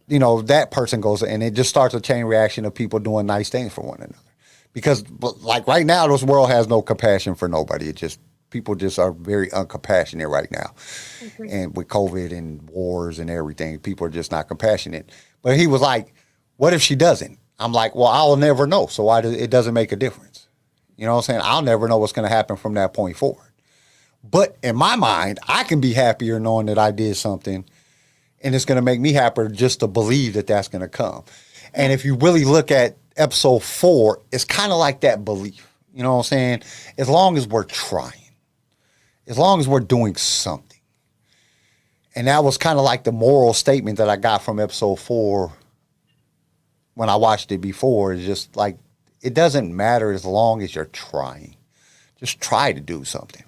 that person goes, and it just starts a chain reaction of people doing nice things for one another. Because, like, right now, this world has no compassion for nobody. People just are very uncompassionate right now. Mm-hmm. And with COVID and wars and everything, people are just not compassionate. But he was like, what if she doesn't? I'm like, well, I'll never know. So it doesn't make a difference. You know what I'm saying? I'll never know what's going to happen from that point forward. But in my mind, I can be happier knowing that I did something, and it's going to make me happier just to believe that that's going to come. And if you really look at episode 4, it's kind of like that belief. You know what I'm saying? As long as we're trying, as long as we're doing something. And that was kind of like the moral statement that I got from episode 4 when I watched it before. It's just like, it doesn't matter as long as you're trying. Just try to do something.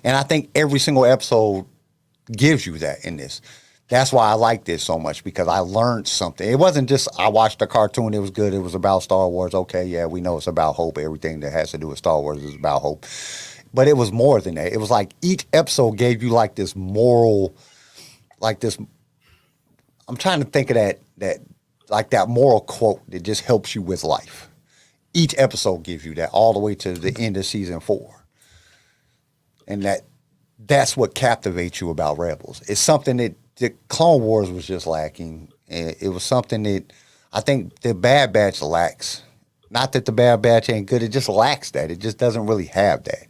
And I think every single episode gives you that in this. That's why I like this so much, because I learned something. It wasn't just I watched a cartoon, it was good, it was about Star Wars. Okay, yeah, we know it's about hope. Everything that has to do with Star Wars is about hope. But it was more than that. It was like each episode gave you like this moral, like this, I'm trying to think of that moral quote that just helps you with life. Each episode gives you that all the way to the end of season 4. And that's what captivates you about Rebels. It's something that the Clone Wars was just lacking. It was something that I think the Bad Batch lacks. Not that the Bad Batch ain't good, it just lacks that. It just doesn't really have that.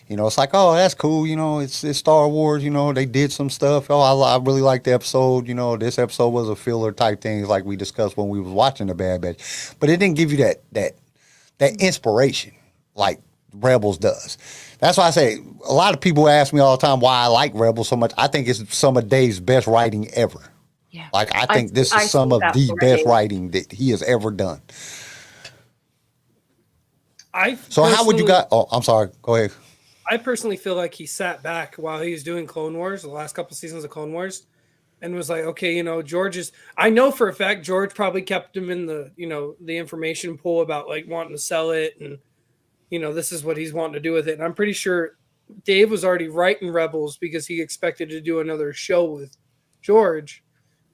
It's like, oh, that's cool. It's Star Wars. They did some stuff. Oh, I really like the episode. This episode was a filler type things like we discussed when we was watching the Bad Batch. But it didn't give you that inspiration like Rebels does. That's why I say a lot of people ask me all the time why I like Rebels so much. I think it's some of Dave's best writing ever. Yeah. Like I think this is some see of that the already. best writing that he has ever done. I So how would you personally- guys? Oh, I'm sorry. Go ahead. I personally feel like he sat back while he was doing Clone Wars, the last couple seasons of Clone Wars, and was like, okay, you know, George is. I know for a fact George probably kept him in the, you know, the information pool about like wanting to sell it, and you know, this is what he's wanting to do with it. And I'm pretty sure Dave was already writing Rebels because he expected to do another show with George,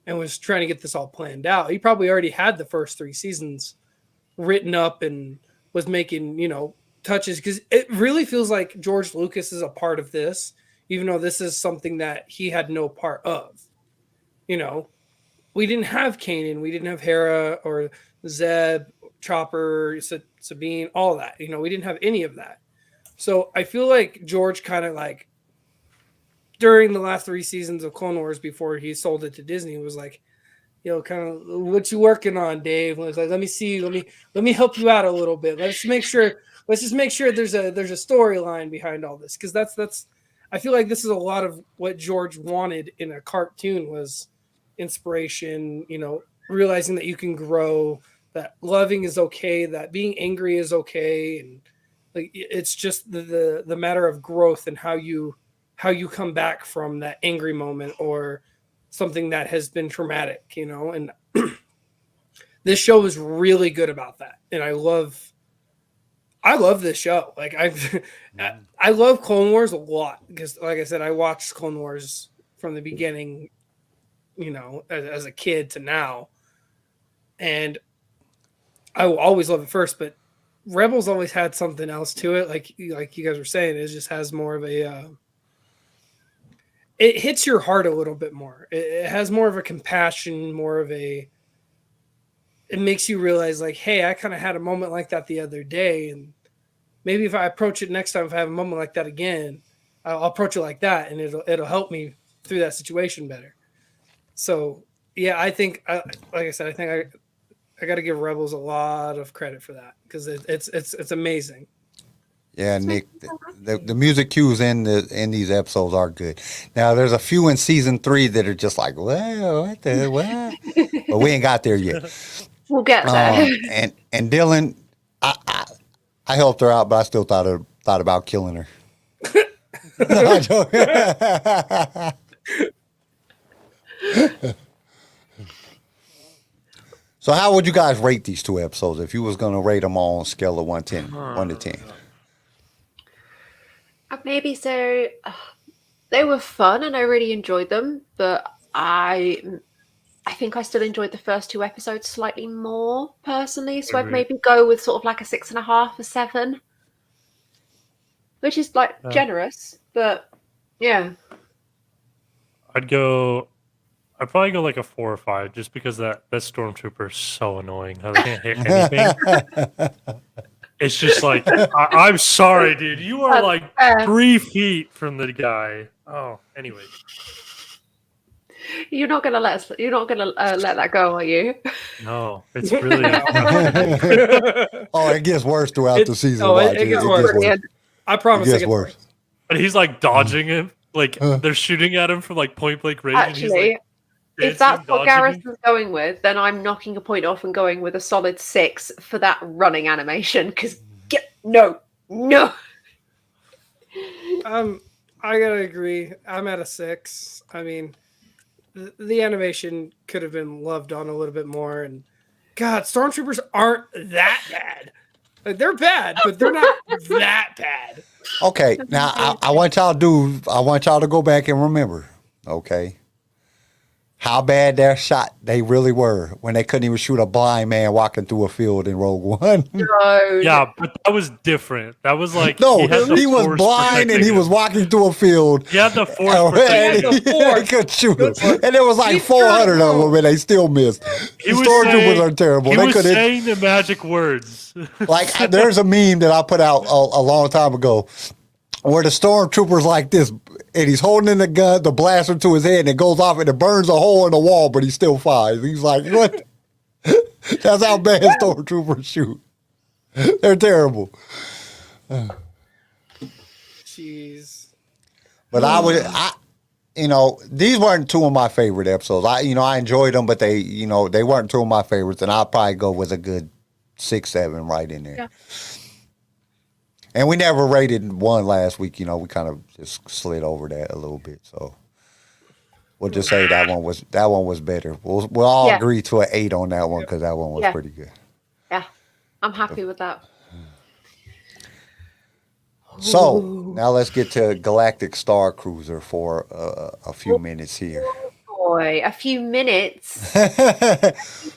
and was trying to get this all planned out. He probably already had the first 3 seasons written up and was making, you know, touches, because it really feels like George Lucas is a part of this, even though this is something that he had no part of. You know, we didn't have Kanan, we didn't have Hera or Zeb, Chopper, Sabine, all that. You know, we didn't have any of that. So I feel like George kind of like during the last 3 seasons of Clone Wars before he sold it to Disney was like, you know, kind of what you working on, Dave? And it's like, let me see, let me help you out a little bit. Let's just make sure there's a storyline behind all this, because that's I feel like this is a lot of what George wanted in a cartoon was inspiration, you know, realizing that you can grow, that loving is okay, that being angry is okay, and like it's just the matter of growth and how you come back from that angry moment or something that has been traumatic, you know. And this show is really good about that, and I love this show. Like I love Clone Wars a lot because, like I said, I watched Clone Wars from the beginning, you know, as a kid to now, and I will always love it first. But Rebels always had something else to it, like you guys were saying. It just has more of a it hits your heart a little bit more. It has more of a compassion, more of a. It makes you realize, like, hey, I kind of had a moment like that the other day, and maybe if I approach it next time, if I have a moment like that again, I'll approach it like that, and it'll help me through that situation better. So, yeah, I think, like I said, I think I got to give Rebels a lot of credit for that because it's amazing. Yeah, Nick, the music cues in these episodes are good. Now, there's a few in season 3 that are just like, well, what the what? But we ain't got there yet. We'll get there. And Dylan, I helped her out, but I still thought about killing her. So how would you guys rate these 2 episodes if you was going to rate them all on a scale of 1 to 10? Maybe so. They were fun and I really enjoyed them, but I think I still enjoyed the first 2 episodes slightly more personally. So I'd maybe go with sort of like a 6.5, a 7, which is like generous, but yeah. I'd probably go like a 4 or 5, just because that stormtrooper is so annoying. How they can't hit anything. It's just like I'm sorry, dude. You are like 3 feet from the guy. Oh, anyway. You're not gonna let that go, are you? No, it's really. Oh, it gets worse throughout the season. Oh, it gets worse. I promise it gets worse. And he's like dodging him. Like they're shooting at him from like point blank range. Actually, and he's, like, if that's what dodging Garrison's going with, then I'm knocking a point off and going with a solid 6 for that running animation. Because no. I gotta agree. I'm at a 6. I mean, the animation could have been loved on a little bit more. And God, stormtroopers aren't that bad. Like, they're bad, but they're not that bad. Okay, now I want y'all to go back and remember, okay, how bad their shot they really were when they couldn't even shoot a blind man walking through a field in Rogue One. No. Yeah, but that was different. That was like No, he was blind and he was walking through a field. He had the force And protecting him. he couldn't shoot him. And there was like 400 of them and they still missed. The stormtroopers are terrible. He They was couldn't. saying the magic words. Like there's a meme that I put out a long time ago where the stormtrooper's like this and he's holding in the gun, the blaster to his head, and it goes off and it burns a hole in the wall, but he still fires. He's like, what? That's how bad stormtroopers shoot. They're terrible. Jeez. But these weren't two of my favorite episodes. I enjoyed them, but they weren't two of my favorites, and I'll probably go with a good 6, 7 right in there. Yeah. And we never rated one last week. We kind of just slid over that a little bit. So we'll just say that one was better. We'll all agree to an 8 on that one because that one was pretty good. Yeah, I'm happy with that. So now let's get to Galactic Star Cruiser for a few minutes here. Boy, a few minutes.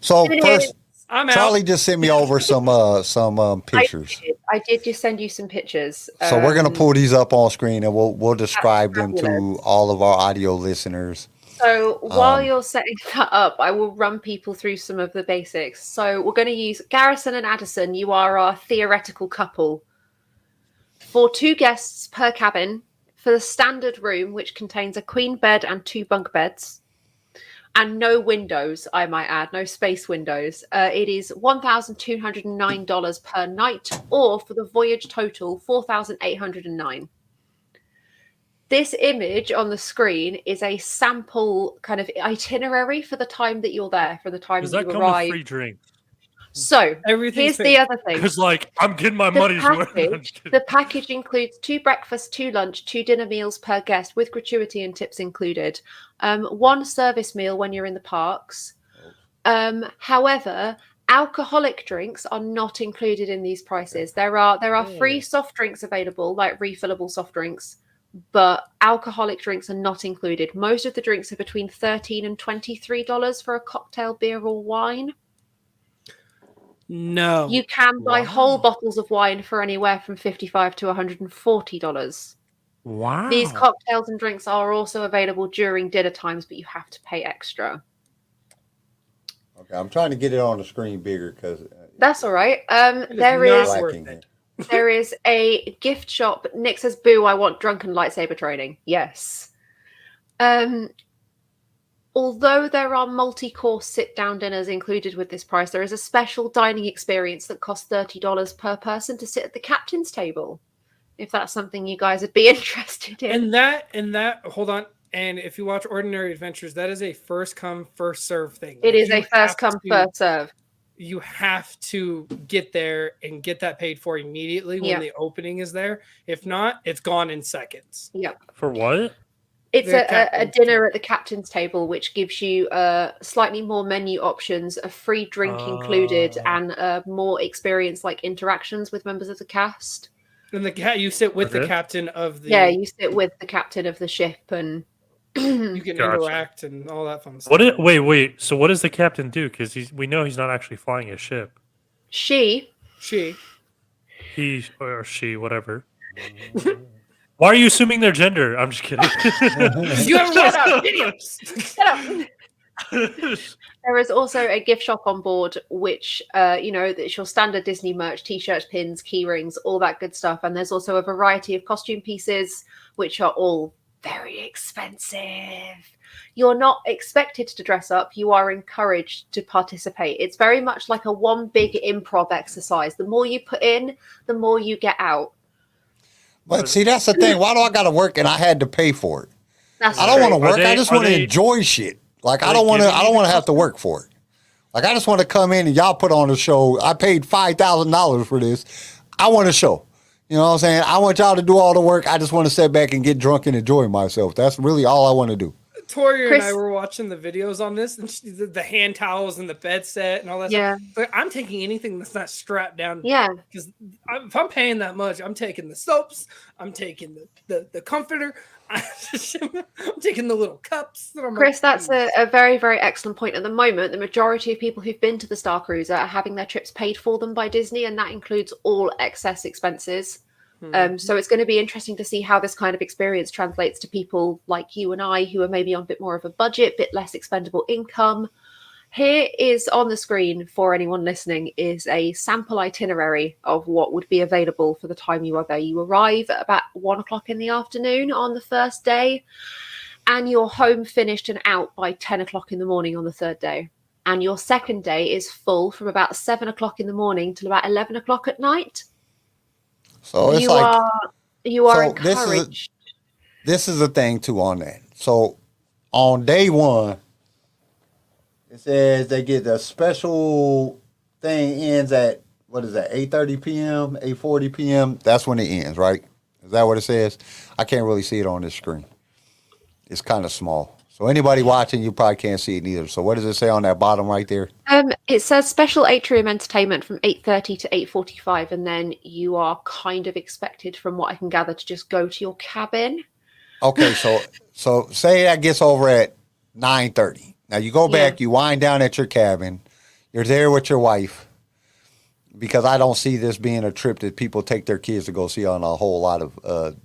So first, I'm out. Charlie just sent me over some pictures. I did just send you some pictures. So we're gonna pull these up on screen and we'll describe them to all of our audio listeners. So while you're setting that up, I will run people through some of the basics. So we're going to use Garrison and Addison. You are our theoretical couple. For 2 guests per cabin, for the standard room, which contains a queen bed and 2 bunk beds, and no windows, I might add, no space windows, it is $1,209 per night, or for the voyage total, $4,809. This image on the screen is a sample kind of itinerary for the time that you're there, for the time Does that that you come arrive. with free drink? So Everything's here's the other thing. Because I'm getting my money's worth. The package includes 2 breakfasts, 2 lunch, 2 dinner meals per guest with gratuity and tips included. 1 service meal when you're in the parks. However, alcoholic drinks are not included in these prices. There are free soft drinks available, like refillable soft drinks, but alcoholic drinks are not included. Most of the drinks are between $13 and $23 for a cocktail, beer, or wine. No. You can buy whole bottles of wine for anywhere from $55 to $140. Wow. These cocktails and drinks are also available during dinner times, but you have to pay extra. Okay, I'm trying to get it on the screen bigger because That's all right. There is a gift shop. Nick says, "Boo! I want drunken lightsaber training." Yes. Although there are multi-course sit-down dinners included with this price, there is a special dining experience that costs $30 per person to sit at the captain's table. If that's something you guys would be interested in. And that, hold on. And if you watch Ordinary Adventures, that is a first come, first serve thing. It is a first come, first serve. You have to get there and get that paid for immediately when the opening is there. If not, it's gone in seconds. Yep. For what? It's a dinner at the captain's table, which gives you slightly more menu options, a free drink included, and more experience like interactions with members of the cast. And you sit with the captain of the... Yeah, you sit with the captain of the ship and... you can interact and all that fun stuff. Wait. So what does the captain do? Because we know he's not actually flying a ship. He, or she, whatever. Why are you assuming their gender? I'm just kidding. You haven't watched videos. Shut up. There is also a gift shop on board, which, it's your standard Disney merch, t-shirts, pins, key rings, all that good stuff. And there's also a variety of costume pieces, which are all very expensive. You're not expected to dress up. You are encouraged to participate. It's very much like a one big improv exercise. The more you put in, the more you get out. But see, that's the thing. Why do I got to work and I had to pay for it? I don't want to work. I just want to enjoy shit. Like I don't want to have to work for it. Like I just want to come in and y'all put on a show. I paid $5,000 for this. I want a show. You know what I'm saying? I want y'all to do all the work. I just want to sit back and get drunk and enjoy myself. That's really all I want to do. Toria and I were watching the videos on this, and the hand towels and the bed set and all that stuff. But I'm taking anything that's not strapped down. Yeah. Because if I'm paying that much, I'm taking the soaps, I'm taking the comforter, I'm taking the little cups. Chris, that's a very, very excellent point. At the moment, the majority of people who've been to the Star Cruiser are having their trips paid for them by Disney, and that includes all excess expenses. So it's going to be interesting to see how this kind of experience translates to people like you and I, who are maybe on a bit more of a budget, bit less expendable income. Here is on the screen for anyone listening is a sample itinerary of what would be available for the time you are there. You arrive at about 1 o'clock in the afternoon on the first day, and you're home finished and out by 10 o'clock in the morning on the third day. And your second day is full from about 7 o'clock in the morning till about 11 o'clock at night. So it's You are So encouraged. this is the thing too on that. So on day one, it says they get the special thing ends at what is that? 8:30 p.m., 8:40 p.m. That's when it ends, right? Is that what it says? I can't really see it on this screen. It's kind of small. So anybody watching, you probably can't see it either. So what does it say on that bottom right there? It says special atrium entertainment from 8:30 to 8:45, and then you are kind of expected, from what I can gather, to just go to your cabin. Okay, so say that gets over at 9:30. Now you go back, you wind down at your cabin. You're there with your wife. Because I don't see this being a trip that people take their kids to go see on a whole lot of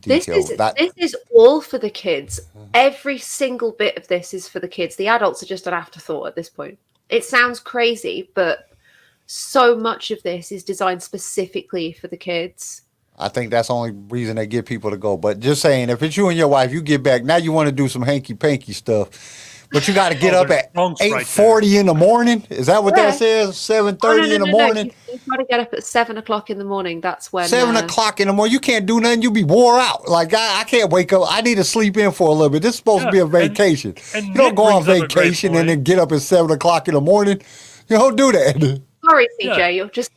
detail. This is all for the kids. Every single bit of this is for the kids. The adults are just an afterthought at this point. It sounds crazy, but so much of this is designed specifically for the kids. I think that's the only reason they get people to go. But just saying, if it's you and your wife, you get back. Now you want to do some hanky-panky stuff. But you got to get up at 8:40 in the morning. Is that what that says? 7:30 in the morning? You've got to get up at 7 o'clock in the morning. That's when... 7 o'clock in the morning. You can't do nothing. You be wore out. Like, I can't wake up. I need to sleep in for a little bit. This is supposed to be a vacation. And you don't go on Nick brings up a great vacation and then get up at 7 o'clock in the morning. You don't do that. Sorry, CJ. You're just...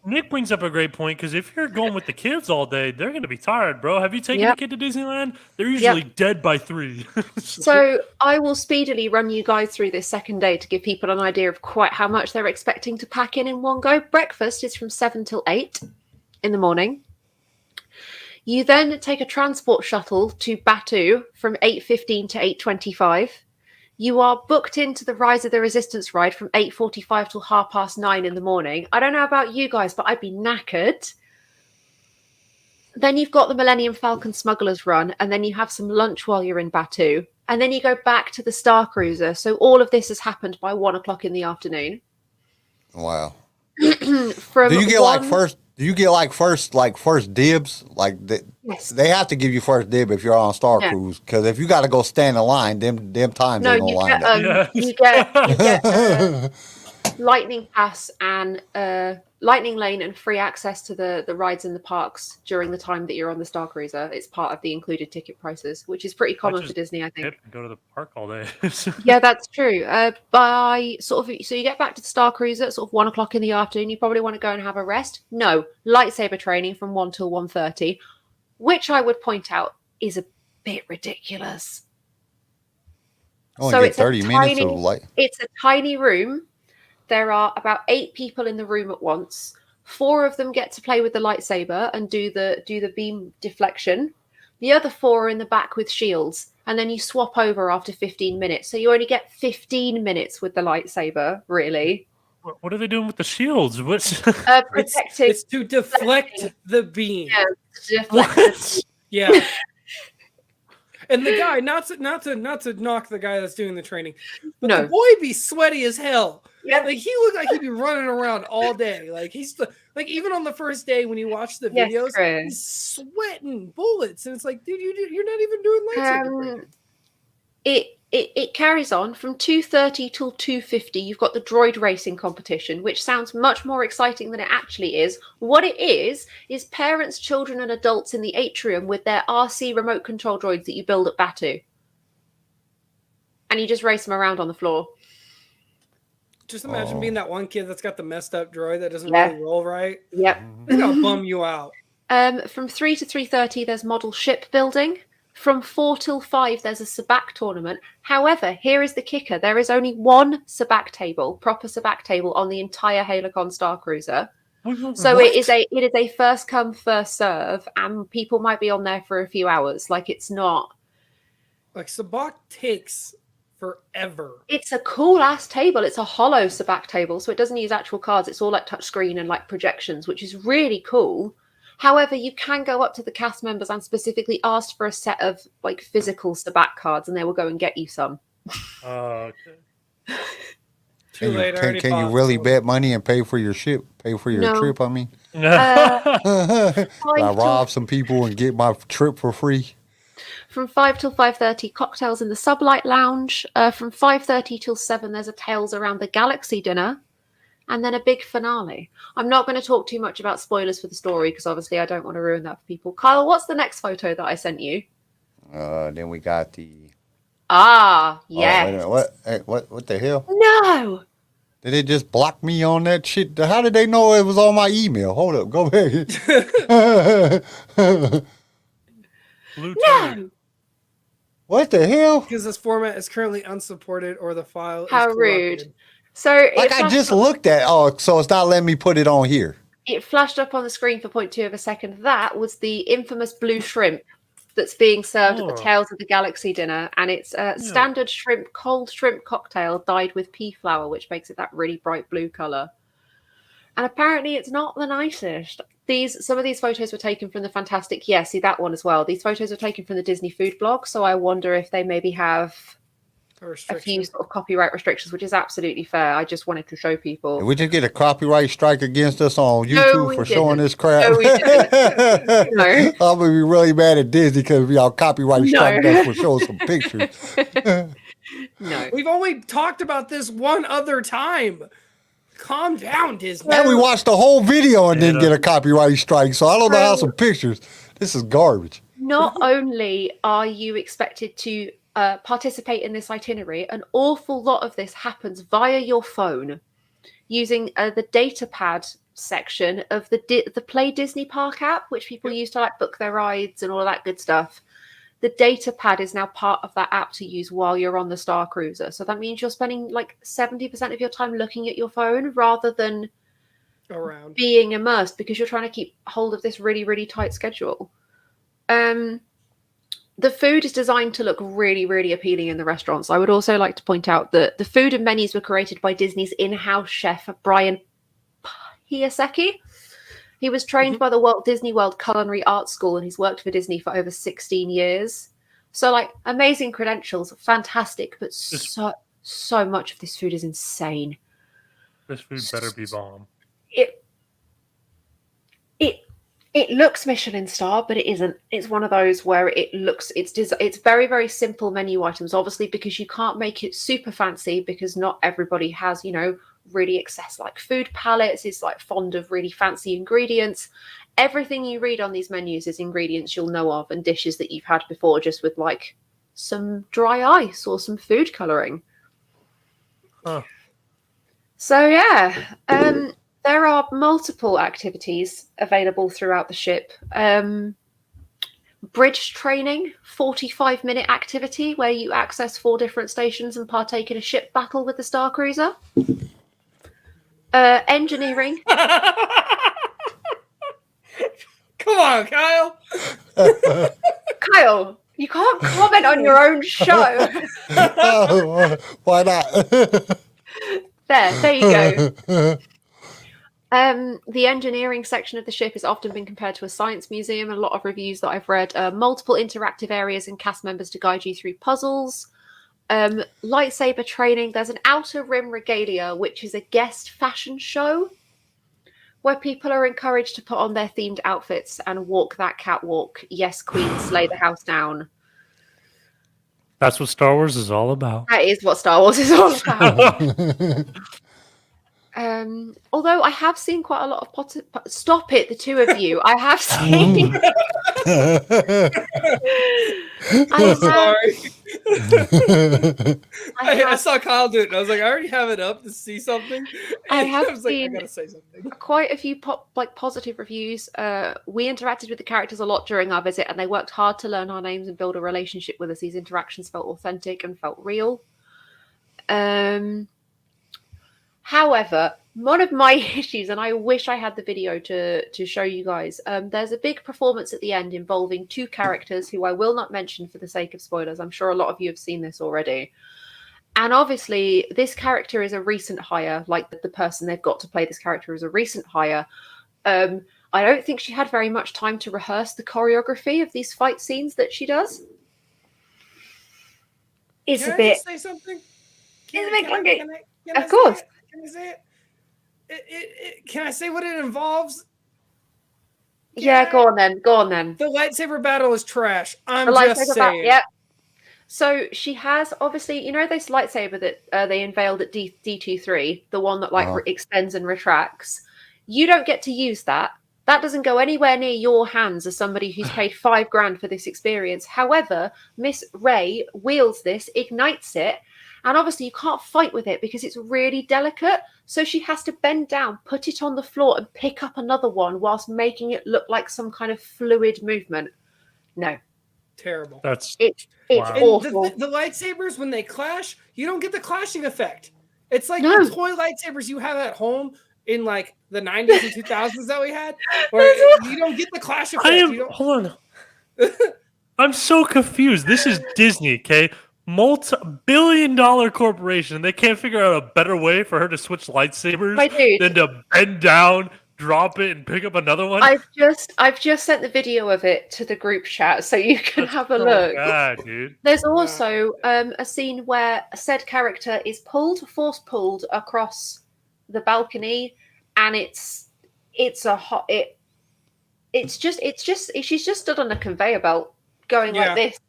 Nick brings up a great point, because if you're going with the kids all day, they're going to be tired, bro. Have you taken a kid to Disneyland? They're usually dead by 3. So I will speedily run you guys through this second day to give people an idea of quite how much they're expecting to pack in one go. Breakfast is from 7 till 8 in the morning. You then take a transport shuttle to Batu from 8:15 to 8:25. You are booked into the Rise of the Resistance ride from 8:45 till 9:30 in the morning. I don't know about you guys, but I'd be knackered. Then you've got the Millennium Falcon Smuggler's Run, and then you have some lunch while you're in Batu. And then you go back to the Star Cruiser. So all of this has happened by 1 o'clock in the afternoon. Wow. From Do you get first dibs? Like they have to give you first dib if you're on Star Cruise, because if you got to go stand in line, them times ain't gonna line up. You get Lightning Pass and Lightning Lane and free access to the rides in the parks during the time that you're on the Star Cruiser. It's part of the included ticket prices, which is pretty common for Disney, I think. Go to the park all day. Yeah, that's true. So you get back to the Star Cruiser at sort of 1 o'clock in the afternoon. You probably want to go and have a rest. No, lightsaber training from 1 till 1:30, which I would point out is a bit ridiculous. So it's 30 minutes of light. It's a tiny room. There are about 8 people in the room at once. 4 of them get to play with the lightsaber and do the beam deflection. The other 4 are in the back with shields, and then you swap over after 15 minutes. So you only get 15 minutes with the lightsaber, really. What are they doing with the shields? What's protecting? It's to deflect the beam. Yeah, deflect. Yeah. And the guy, not to knock the guy that's doing the training, but the boy be sweaty as hell. Yeah, like he looked like he'd be running around all day. Like he's like even on the first day when you watch the videos, he's sweating bullets, and it's like, dude, you're not even doing lightsaber training. It carries on from 2:30 till 2:50. You've got the droid racing competition, which sounds much more exciting than it actually is. What it is parents, children, and adults in the atrium with their RC remote control droids that you build at Batu, and you just race them around on the floor. Just imagine being that one kid that's got the messed up droid that doesn't really roll right. Yep, it's gonna bum you out. From 3 to 3:30, there's model ship building. From 4 till 5, there's a sabacc tournament. However, here is the kicker. There is only one sabacc table, proper sabacc table, on the entire Halacon Star Cruiser. So it is a first come, first serve, and people might be on there for a few hours. Like, it's not... Like, sabacc takes forever. It's a cool-ass table. It's a hollow sabacc table, so it doesn't use actual cards. It's all like touchscreen and like projections, which is really cool. However, you can go up to the cast members and specifically ask for a set of like physical sabacc cards, and they will go and get you some. Okay. Too late. Can you really bet money and pay for your trip? I mean, I rob some people and get my trip for free. From 5 till 5:30, cocktails in the Sublight Lounge. From 5:30 till 7, there's a Tales Around the Galaxy dinner. and then a big finale. I'm not going to talk too much about spoilers for the story because obviously I don't want to ruin that for people. Kyle, what's the next photo that I sent you? Then we got the. Ah, Oh, wait a yes. minute. What? Hey, what the hell? No. Did it just block me on that shit? How did they know it was on my email? Hold up, go back. Blue No. turd. What the hell? Because this format is currently unsupported or the file How is rude. corrupted. So Like I just looked at. Oh, so it's not letting me put it on here. it flashed up on the screen for 0.2 of a second. That was the infamous blue shrimp that's being served at the Oh. Tales of the Galaxy dinner, and it's a standard shrimp, cold shrimp cocktail dyed with pea flower, which makes it that really bright blue color. And apparently, it's not the nicest. Some of these photos were taken from the fantastic. Yeah, see that one as well. These photos were taken from the Disney food blog, so I wonder if they maybe have a few sort of copyright restrictions, which is absolutely fair. I just wanted to show people. Did we just get a copyright strike against us on No, YouTube we for showing didn't. this crap? No, we didn't. No. I'm gonna be really mad at Disney because y'all copyright No. strike us for showing some pictures. No. We've only talked about this one other time. Calm down, Disney. And we watched the whole video and didn't Yeah. get a copyright strike, so I don't know how True. some pictures. This is garbage. Not only are you expected to participate in this itinerary, an awful lot of this happens via your phone using the data pad section of the Play Disney Park app, which people use to like book their rides and all of that good stuff. The data pad is now part of that app to use while you're on the Star Cruiser. So that means you're spending like 70% of your time looking at your phone rather than Around. being immersed because you're trying to keep hold of this really, really tight schedule. The food is designed to look really, really appealing in the restaurants. I would also like to point out that the food and menus were created by Disney's in-house chef, Brian Piasecki. He was trained by the Walt Disney World Culinary Arts School, and he's worked for Disney for over 16 years. So, like, amazing credentials, fantastic, but so much of this food is insane. This food better be bomb. It looks Michelin star, but it isn't. It's one of those where it's very, very simple menu items, obviously, because you can't make it super fancy because not everybody has, really like food palettes, is like fond of really fancy ingredients. Everything you read on these menus is ingredients you'll know of and dishes that you've had before, just with like some dry ice or some food coloring. Huh. So yeah, there are multiple activities available throughout the ship. Bridge training, 45-minute activity where you access 4 different stations and partake in a ship battle with the Star Cruiser. Engineering. Come on, Kyle. Kyle, you can't comment on your own show. Why not? There you go. The engineering section of the ship has often been compared to a science museum. A lot of reviews that I've read, multiple interactive areas and cast members to guide you through puzzles. Lightsaber training. There's an Outer Rim Regalia, which is a guest fashion show where people are encouraged to put on their themed outfits and walk that catwalk. Yes, Queen, slay the house down. That's what Star Wars is all about. That is what Star Wars is all about. Although I have seen quite a lot of stop it, the two of you. I have seen. I saw Kyle do it, and I was like, I already have it up to see something. I have was like, I seen gotta say something. quite a few positive reviews. We interacted with the characters a lot during our visit, and they worked hard to learn our names and build a relationship with us. These interactions felt authentic and felt real. However, one of my issues, and I wish I had the video to show you guys, there's a big performance at the end involving 2 characters who I will not mention for the sake of spoilers. I'm sure a lot of you have seen this already. And obviously, this character is a recent hire, like the person they've got to play this character is a recent hire. I don't think she had very much time to rehearse the choreography of these fight scenes that she does. It's Can a I bit... just say something? It's a bit clunky. Can Of I say course. it? Can I say it? Can I say what it involves? Yeah, go on then. The lightsaber battle is trash. I'm The just lightsaber saying. yep. So she has, obviously, you know, this lightsaber that they unveiled at D23, the one that like extends and retracts. You don't get to use that. That doesn't go anywhere near your hands as somebody who's paid $5,000 for this experience. However, Miss Ray wields this, ignites it, and obviously you can't fight with it because it's really delicate. So she has to bend down, put it on the floor, and pick up another one whilst making it look like some kind of fluid movement. No. Terrible. That's it's wow. awful. The lightsabers, when they clash, you don't get the clashing effect. It's like No. the toy lightsabers you have at home in like the 90s and 2000s that we had, where you don't get the clash effect. Hold on. I'm so confused. This is Disney, okay? Multi-billion-dollar corporation. They can't figure out a better way for her to switch lightsabers than to bend down, drop it, and pick up another one. I've just sent the video of it to the group chat so you can have a look. God, dude. There's also a scene where a said character is force pulled across the balcony, and she's just stood on a conveyor belt going like this.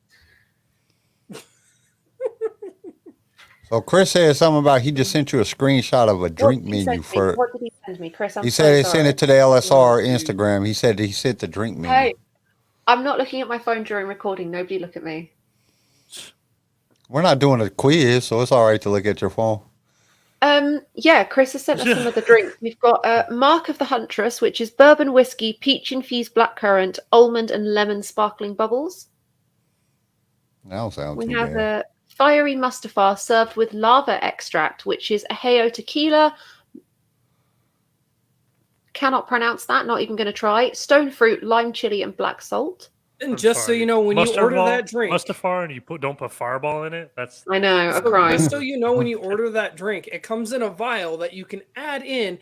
So Chris said something about he just sent you a screenshot of a drink menu for. What did he send me, Chris? He said he sent it to the LSR Instagram. He said he sent the drink menu. Hey, I'm not looking at my phone during recording. Nobody look at me. We're not doing a quiz, so it's all right to look at your phone. Yeah, Chris has sent us some of the drinks. We've got Mark of the Huntress, which is bourbon whiskey, peach infused blackcurrant, almond and lemon sparkling bubbles. That don't sound We too have bad. a fiery Mustafar served with lava extract, which is Ajeyo tequila. Cannot pronounce that, not even going to try. Stone fruit, lime chili, and black salt. And just so you know, when you order that drink, Mustafar, and you don't put Fireball in it. That's I know, a crime. Just so you know, when you order that drink, it comes in a vial that you can add in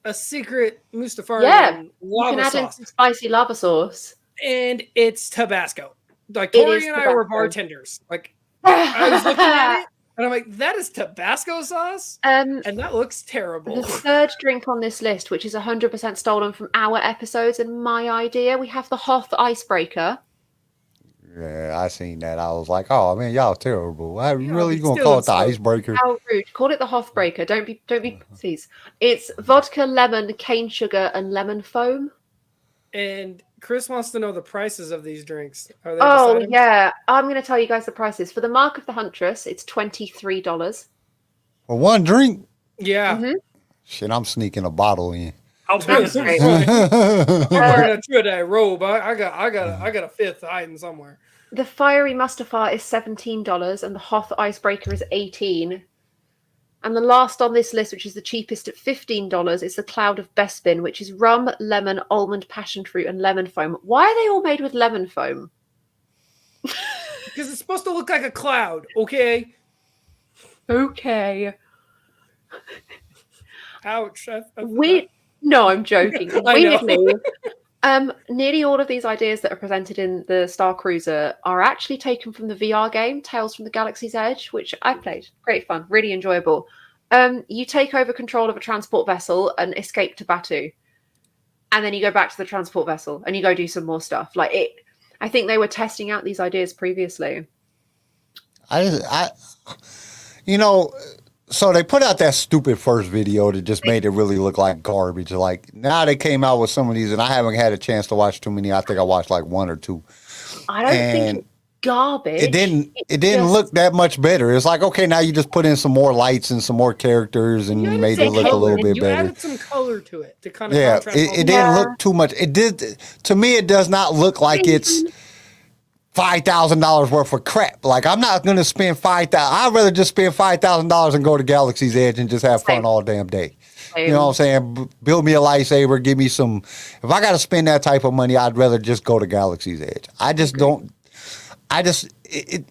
a secret Mustafar You lava can add in sauce, some spicy lava sauce. and it's Tabasco. Like Tori and I were bartenders. Like I was looking at it, and I'm like, that is Tabasco sauce, and that looks terrible. The third drink on this list, which is 100% stolen from our episodes and my idea, we have the Hoth Icebreaker. Yeah, I seen that. I was like, oh man, y'all terrible. Why really but gonna still, call it it's the so- icebreaker? How rude! Call it the Hothbreaker. Don't be please. It's vodka, lemon, cane sugar, and lemon foam. And Chris wants to know the prices of these drinks. Are they Oh beside him? yeah, I'm going to tell you guys the prices. For the Mark of the Huntress, it's $23. For one drink? Yeah. Shit, I'm sneaking a bottle in. how big is this? I'm wearing a two-day robe. I got a fifth hiding somewhere. The Fiery Mustafar is $17, and the Hoth Icebreaker is $18. And the last on this list, which is the cheapest at $15, is the Cloud of Bespin, which is rum, lemon, almond, passion fruit, and lemon foam. Why are they all made with lemon foam? Because it's supposed to look like a cloud, okay? Okay. Ouch. No, I'm joking. I know. Weirdly, nearly all of these ideas that are presented in the Star Cruiser are actually taken from the VR game Tales from the Galaxy's Edge, which I played. Great fun, really enjoyable. You take over control of a transport vessel and escape to Batu, and then you go back to the transport vessel and you go do some more stuff. Like it, I think they were testing out these ideas previously. So they put out that stupid first video that just made it really look like garbage. Like now they came out with some of these, and I haven't had a chance to watch too many. I think I watched like one or two. I don't think it's garbage. It didn't look that much better. It's like, okay, now you just put in some more lights and some more characters and You made added it look a some little color. bit You better. added some color to it to kind of Yeah, contrast. it didn't look too much. It did to me. It does not look like it's $5,000 worth of crap. Like I'm not going to spend $5,000. I'd rather just spend $5,000 and go to Galaxy's Edge and just have fun all damn day. You know what I'm saying? Build me a lightsaber. Give me some. If I got to spend that type of money, I'd rather just go to Galaxy's Edge. I just don't. It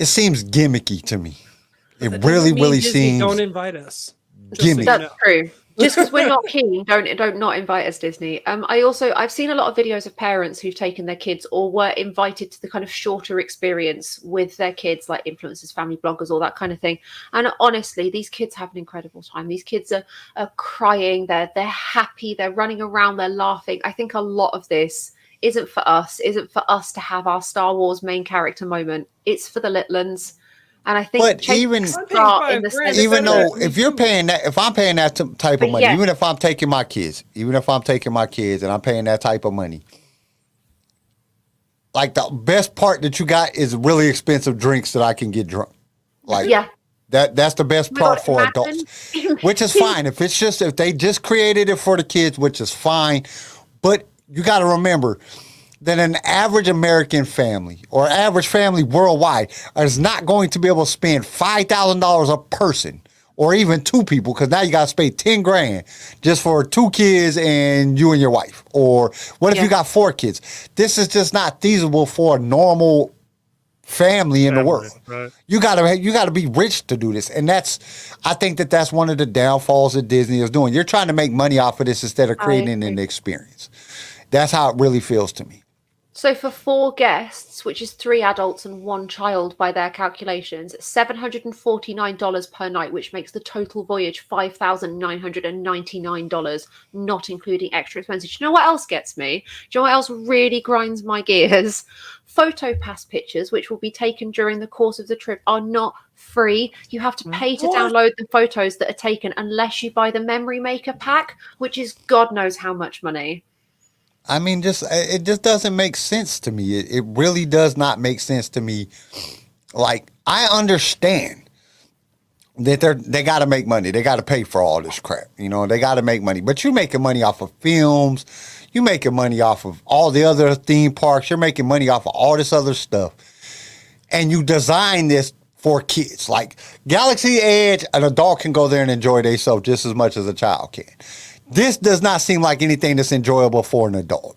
seems gimmicky to me. It really seems Don't invite us. gimmicky. That's true. Just because we're not keen, don't not invite us, Disney. I've seen a lot of videos of parents who've taken their kids or were invited to the kind of shorter experience with their kids, like influencers, family bloggers, all that kind of thing. And honestly, these kids have an incredible time. These kids are crying, they're happy, they're running around, they're laughing. I think a lot of this isn't for us, to have our Star Wars main character moment. It's for the Litlands. And I think But even start in the $5,000 sense even that- though if you're paying that, if I'm paying that type of But money, yeah. even if I'm taking my kids and I'm paying that type of money, like the best part that you got is really expensive drinks that I can get drunk. Like yeah. that's the best Oh my part God, for imagine- adults, which is fine. If they just created it for the kids, which is fine. But you got to remember that an average American family or average family worldwide is not going to be able to spend $5,000 a person or even two people, because now you got to spend $10,000 just for two kids and you and your wife. Or what if you got 4 kids? This is just not feasible for a normal family in the world. Right. You gotta be rich to do this, and I think that's one of the downfalls that Disney is doing. You're trying to make money off of this instead of creating an experience. That's how it really feels to me. So for 4 guests, which is 3 adults and 1 child by their calculations, $749 per night, which makes the total voyage $5,999, not including extra expenses. Do you know what else gets me? Do you know what else really grinds my gears? Photo pass pictures, which will be taken during the course of the trip, are not free. You have to pay to download the photos that are taken unless you buy the Memory Maker pack, which is God knows how much money. I mean, it just doesn't make sense to me. It really does not make sense to me. Like, I understand that they got to make money. They got to pay for all this crap. You know, they got to make money. But you're making money off of films. You're making money off of all the other theme parks. You're making money off of all this other stuff. And you design this for kids. Like, Galaxy Edge, an adult can go there and enjoy themselves just as much as a child can. This does not seem like anything that's enjoyable for an adult.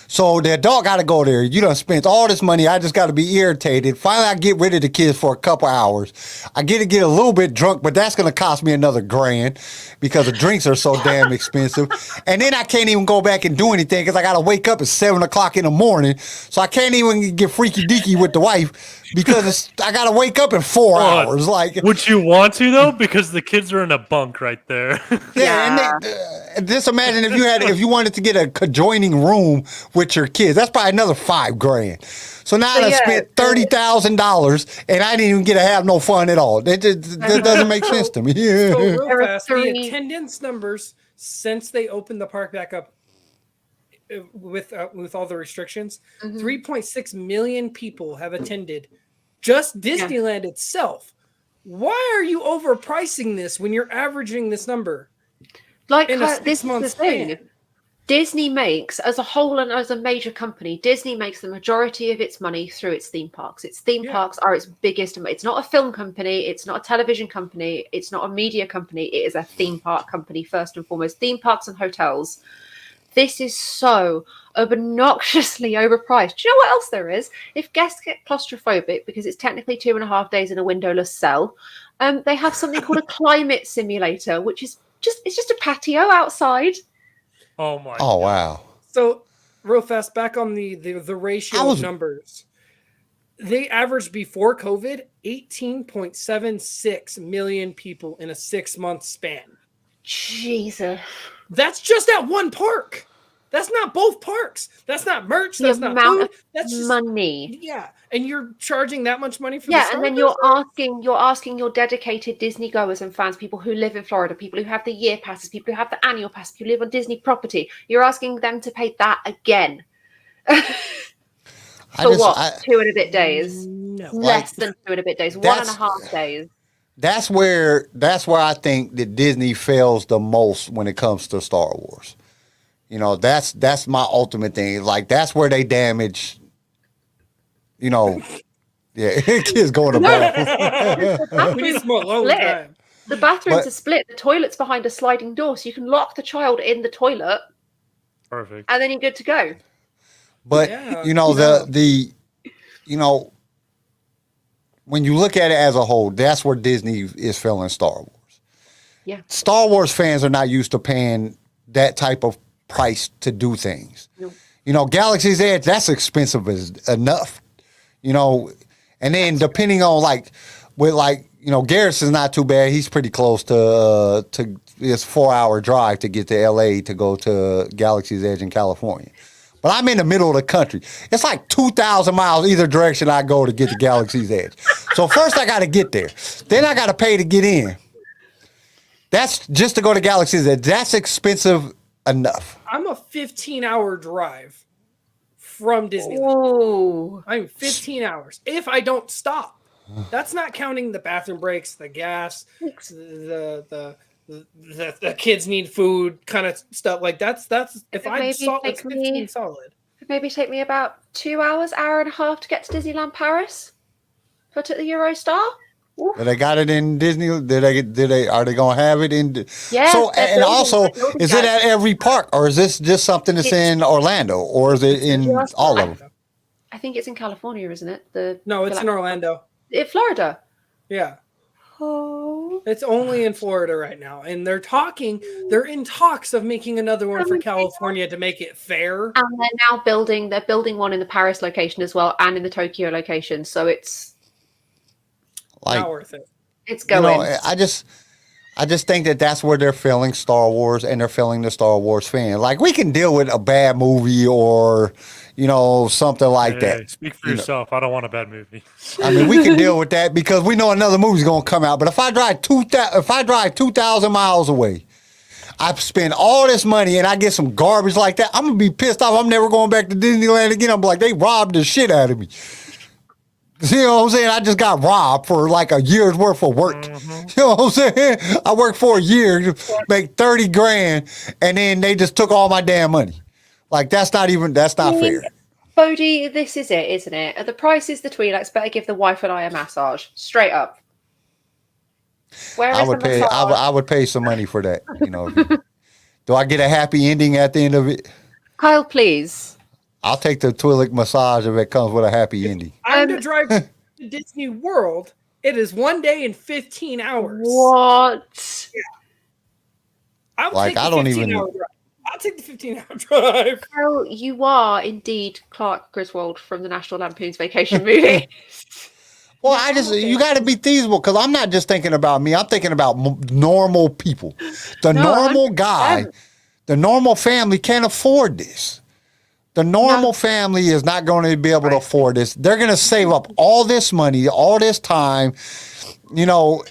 So the adult got to go there. You done spent all this money. I just got to be irritated. Finally, I get rid of the kids for a couple hours. I get to get a little bit drunk, but that's going to cost me another $1,000 because the drinks are so damn expensive. And then I can't even go back and do anything because I got to wake up at 7 o'clock in the morning. So I can't even get freaky deaky with the wife because I got to wake up in 4 hours. Like, would you want to though? Because the kids are in a bunk right there. yeah. And just imagine if you wanted to get a adjoining room with your kids, that's probably another $5,000. So now I spent $30,000 and I didn't even get to have no fun at all. That doesn't make sense to me. So real There are fast, 3 the attendance numbers since they opened the park back up with all the restrictions, 3.6 million people have attended just Disneyland itself. Why are you overpricing this when you're averaging this number? Like, In a this is the 6-month thing. span. Disney makes, as a whole and as a major company, Disney makes the majority of its money through its theme parks. Its theme parks are its biggest. It's not a film company. It's not a television company. It's not a media company. It is a theme park company, first and foremost. Theme parks and hotels. This is so obnoxiously overpriced. Do you know what else there is? If guests get claustrophobic, because it's technically 2.5 days in a windowless cell, they have something called a climate simulator, which is just a patio outside. Oh my! Oh, wow. So, real fast, back on the ratio of numbers. They averaged before COVID 18.76 million people in a 6-month span. Jesus. That's just at one park. That's not both parks. That's not merch. The That's not amount food. of That's just money. Yeah, and you're charging that much money for Yeah, the and then you're asking your dedicated Disney goers and fans, people who live in Florida, people who have the year passes, people who have the annual pass, who live on Disney property. You're asking them to pay that again. For 2 and a bit days? No. Less than 2 and a bit days. 1.5 days. That's where I think that Disney fails the most when it comes to Star Wars. You know, that's my ultimate thing. Like, that's where they damage, you know, kids going to bathroom. We need some more alone Split. time. The bathrooms are split. The toilet's behind a sliding door, so you can lock the child in the toilet. Perfect. And then you're good to go. But, when you look at it as a whole, that's where Disney is failing Star Wars. Yeah. Star Wars fans are not used to paying that type of price to do things. Nope. You know, Galaxy's Edge, that's expensive enough. You know, and then depending on Garrett's is not too bad. He's pretty close to it's 4-hour drive to get to LA to go to Galaxy's Edge in California. But I'm in the middle of the country. It's like 2,000 miles either direction I go to get to Galaxy's Edge. So first I got to get there. Then I got to pay to get in. That's just to go to Galaxy's Edge. That's expensive enough. I'm a 15-hour drive from Disneyland. Oh, I'm 15 hours if I don't stop. That's not counting the bathroom breaks, the gas, the kids need food kind of stuff. Like that's if I saw it's 15 solid. Maybe take me about 2 hours, hour and a half to get to Disneyland Paris. Put it the Eurostar. Oof. They got it in Disney. Are they gonna have it in? Yeah. So and also, is it at every park, or is this just something that's in Orlando, or is it in all of them? I think it's in California, isn't it? No, it's in Orlando. In Florida. Yeah. Oh. It's only in Florida right now, and they're in talks of making another one for California to make it fair. And they're now building one in the Paris location as well, and in the Tokyo location. So it's like, not worth it. It's going. I just think that's where they're filling Star Wars, and they're filling the Star Wars fan. Like, we can deal with a bad movie or, something like that. Speak for yourself. I don't want a bad movie. I mean, we can deal with that because we know another movie's gonna come out. But if I drive 2,000 miles away, I spend all this money and I get some garbage like that, I'm gonna be pissed off. I'm never going back to Disneyland again. I'm like, they robbed the shit out of me. You know what I'm saying? I just got robbed for like a year's worth of work. Mm-hmm. You know what I'm saying? I worked for a year, make 30 grand, and then they just took all my damn money. Like, that's not fair. Bodie, this is it, isn't it? At the prices the Twi'leks, better give the wife and I a massage. Straight up. Where I is would the pay. massage? I would pay some money for that. Do I get a happy ending at the end of it? Kyle, please. I'll take the Twi'lek massage if it comes with a happy ending. I'm to drive to Disney World. It is 1 day and 15 hours. What? Yeah. I'll Like, take the I don't 15 even- hour drive. I'll take the 15-hour drive. Kyle, you are indeed Clark Griswold from the National Lampoon's Vacation movie. Well, you got to be feasible, because I'm not just thinking about me. I'm thinking about normal people. The normal guy, the normal family can't afford this. The normal family is not going to be able to afford this. They're going to save up all this money, all this time, and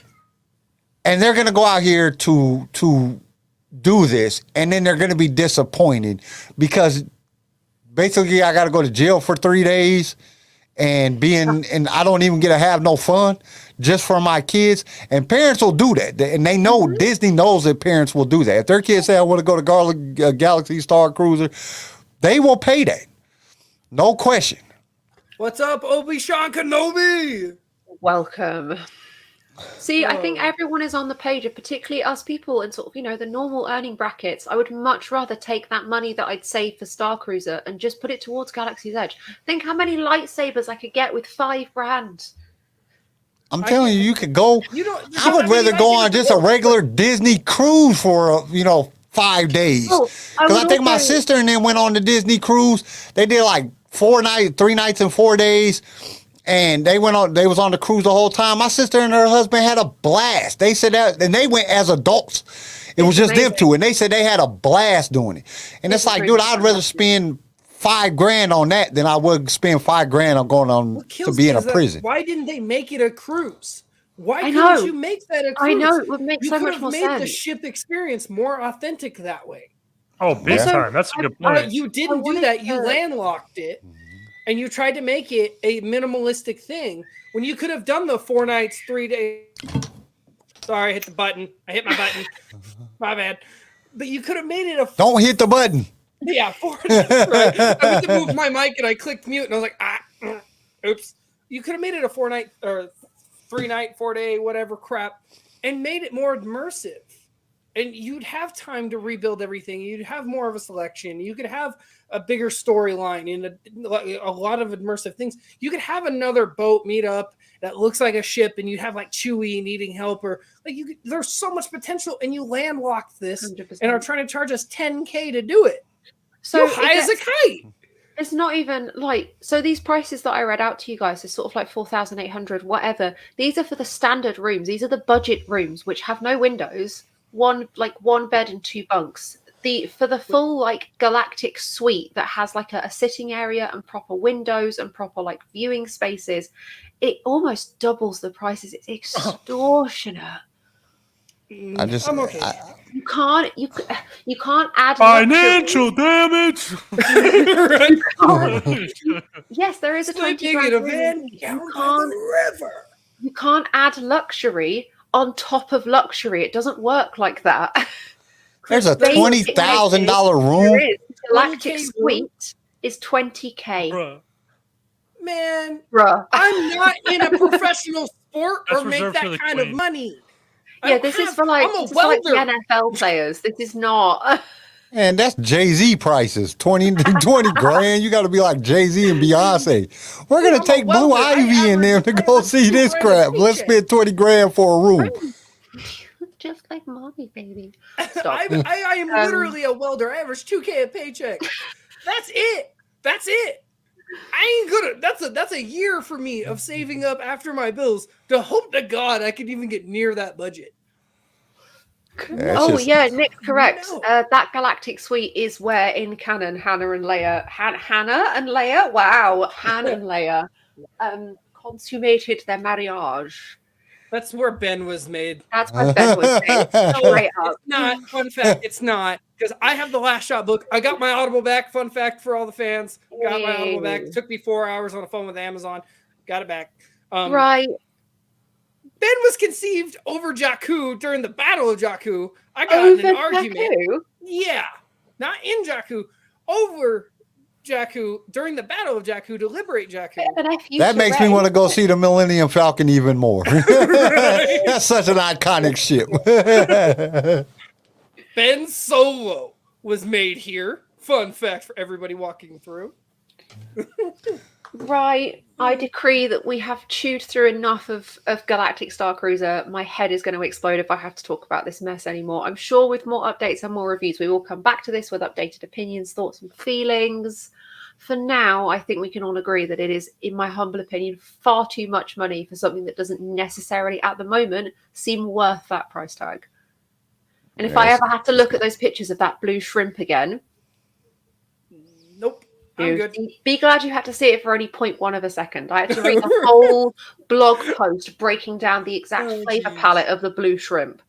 they're going to go out here to do this, and then they're going to be disappointed because basically I got to go to jail for 3 days and I don't even get to have no fun just for my kids. And parents will do that, and they know Disney knows that parents will do that. If their kids say I want to go to Galaxy Star Cruiser, they will pay that, no question. What's up, Obi-Wan Kenobi? Welcome. See, I think everyone is on the page, and particularly us people in sort of, the normal earning brackets. I would much rather take that money that I'd save for Star Cruiser and just put it towards Galaxy's Edge. Think how many lightsabers I could get with $5,000. I'm telling you, you could go. I would rather go on just a regular Disney cruise for 5 days. Because I think my sister and them went on the Disney cruise. They did like 3 nights and 4 days. And they was on the cruise the whole time. My sister and her husband had a blast. They said that, and they went as adults. It was just them two, and they said they had a blast doing it. And it's like, dude, I'd rather spend $5,000 on that than I would spend $5,000 on going on to be in a prison. Why didn't they make it a cruise? Why couldn't you make that a cruise? I know, it would make so much more sense. You could have made the ship experience more authentic that way. Oh, big time. That's a good point. You didn't do that. You landlocked it. And you tried to make it a minimalistic thing when you could have done the 4 nights, 3 days. Sorry, I hit the button. I hit my button. My bad. But you could have made it a. Don't hit the button. Yeah, 4 nights. Right. I went to move my mic and I clicked mute and I was like, oops. You could have made it a 4 night or 3 night, 4 day, whatever crap, and made it more immersive. And you'd have time to rebuild everything. You'd have more of a selection. You could have a bigger storyline and a lot of immersive things. You could have another boat meet up that looks like a ship, and you'd have like Chewie needing help, or there's so much potential. And you landlocked this 100%. And are trying to charge us $10,000 to do it. So high as a kite. It's not even so these prices that I read out to you guys is sort of like 4,800, whatever. These are for the standard rooms. These are the budget rooms, which have no windows. One bed and 2 bunks. for the full like galactic suite that has like a sitting area and proper windows and proper like viewing spaces, it almost doubles the prices. It's extortionate. I'm okay. You can't add Financial damage. Yes, there is a 20 grand room. You can't add luxury on top of luxury. It doesn't work like that. There's a $20,000 room. There is. Galactic Suite is $20K. Bruh. Man, Bruh. I'm not in a professional sport That's or make reserved that for the kind of queen. money. Yeah, this is for like welder. the NFL players. This is not. Man, that's Jay-Z prices. 20 grand. You got to be like Jay-Z and Beyonce. We're going to take Blue Ivy in there to go see this crap. Let's spend 20 grand for a room. Just like mommy, baby. I am literally a welder. I average $2K a paycheck. That's it. I ain't gonna. That's a year for me of saving up after my bills to hope to God I could even get near that budget. Yeah, Nick's correct. No. That galactic suite is where in canon Hannah and Leia, consummated their marriage. That's where Ben was made. That's where Ben was made. Straight up. It's not. Fun fact, it's not. Because I have the Last Shot book. I got my Audible back. Fun fact for all the fans. Got my Audible back. It took me 4 hours on the phone with Amazon. Got it back. Right. Ben was conceived over Jakku during the Battle of Jakku. I got in an argument. Jakku? Yeah. Not in Jakku. Over Jakku during the Battle of Jakku to liberate Jakku. That makes me want to go see the Millennium Falcon even more. That's such an iconic ship. Ben Solo was made here. Fun fact for everybody walking through. Right. I decree that we have chewed through enough of Galactic Star Cruiser. My head is going to explode if I have to talk about this mess anymore. I'm sure with more updates and more reviews, we will come back to this with updated opinions, thoughts, and feelings. For now, I think we can all agree that it is, in my humble opinion, far too much money for something that doesn't necessarily, at the moment, seem worth that price tag. And if I ever had to look at those pictures of that blue shrimp again, nope. I'm good. Be glad you had to see it for only 0.1 of a second. I had to read the whole blog post breaking down the exact flavor palette of the blue shrimp.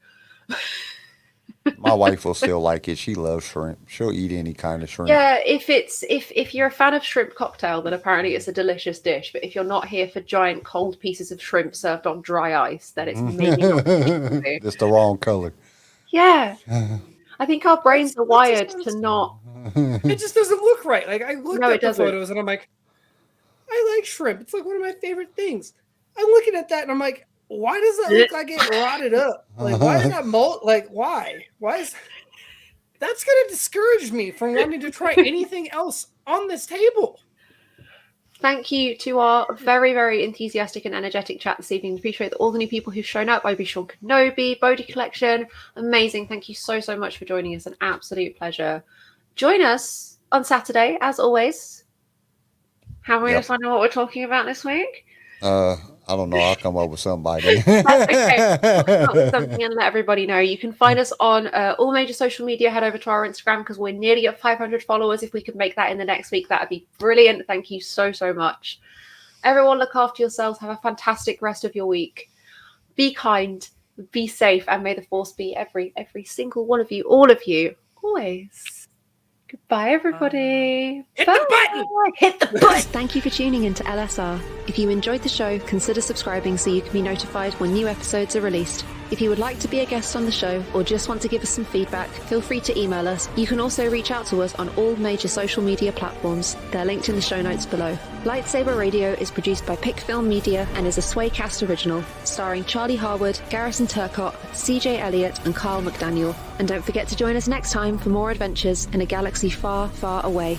My wife will still like it. She loves shrimp. She'll eat any kind of shrimp. Yeah, if you're a fan of shrimp cocktail, then apparently it's a delicious dish. But if you're not here for giant cold pieces of shrimp served on dry ice, then it's maybe not. It's the wrong color. Yeah. I think our brains are wired to not. It just doesn't look right. Like I looked at the photos and I'm like, I like shrimp. It's like one of my favorite things. I'm looking at that and I'm like, why does that look like it rotted up? Like why is that mold? Like why? Why is that's gonna discourage me from wanting to try anything else on this table? Thank you to our very, very enthusiastic and energetic chat this evening. Appreciate all the new people who've shown up. Obi Sean Kenobi, Bodhi Collection. Amazing. Thank you so, so much for joining us. An absolute pleasure. Join us on Saturday, as always. How are we going to find out what we're talking about this week? I don't know. I'll come up with somebody. That's okay. We'll come up with something and let everybody know. You can find us on all major social media. Head over to our Instagram because we're nearly at 500 followers. If we could make that in the next week, that would be brilliant. Thank you so, so much. Everyone, look after yourselves. Have a fantastic rest of your week. Be kind, be safe, and may the force be every single one of you, all of you, always. Goodbye, everybody. Hit the button! Hit the button! Thank you for tuning in to LSR. If you enjoyed the show, consider subscribing so you can be notified when new episodes are released. If you would like to be a guest on the show or just want to give us some feedback, feel free to email us. You can also reach out to us on all major social media platforms. They're linked in the show notes below. LightSaber Radio is produced by Pick Film Media and is a Swaycast original, starring Charlie Harwood, Garrison Turcott, CJ Elliott, and Carl McDaniel. And don't forget to join us next time for more adventures in a galaxy far, far away.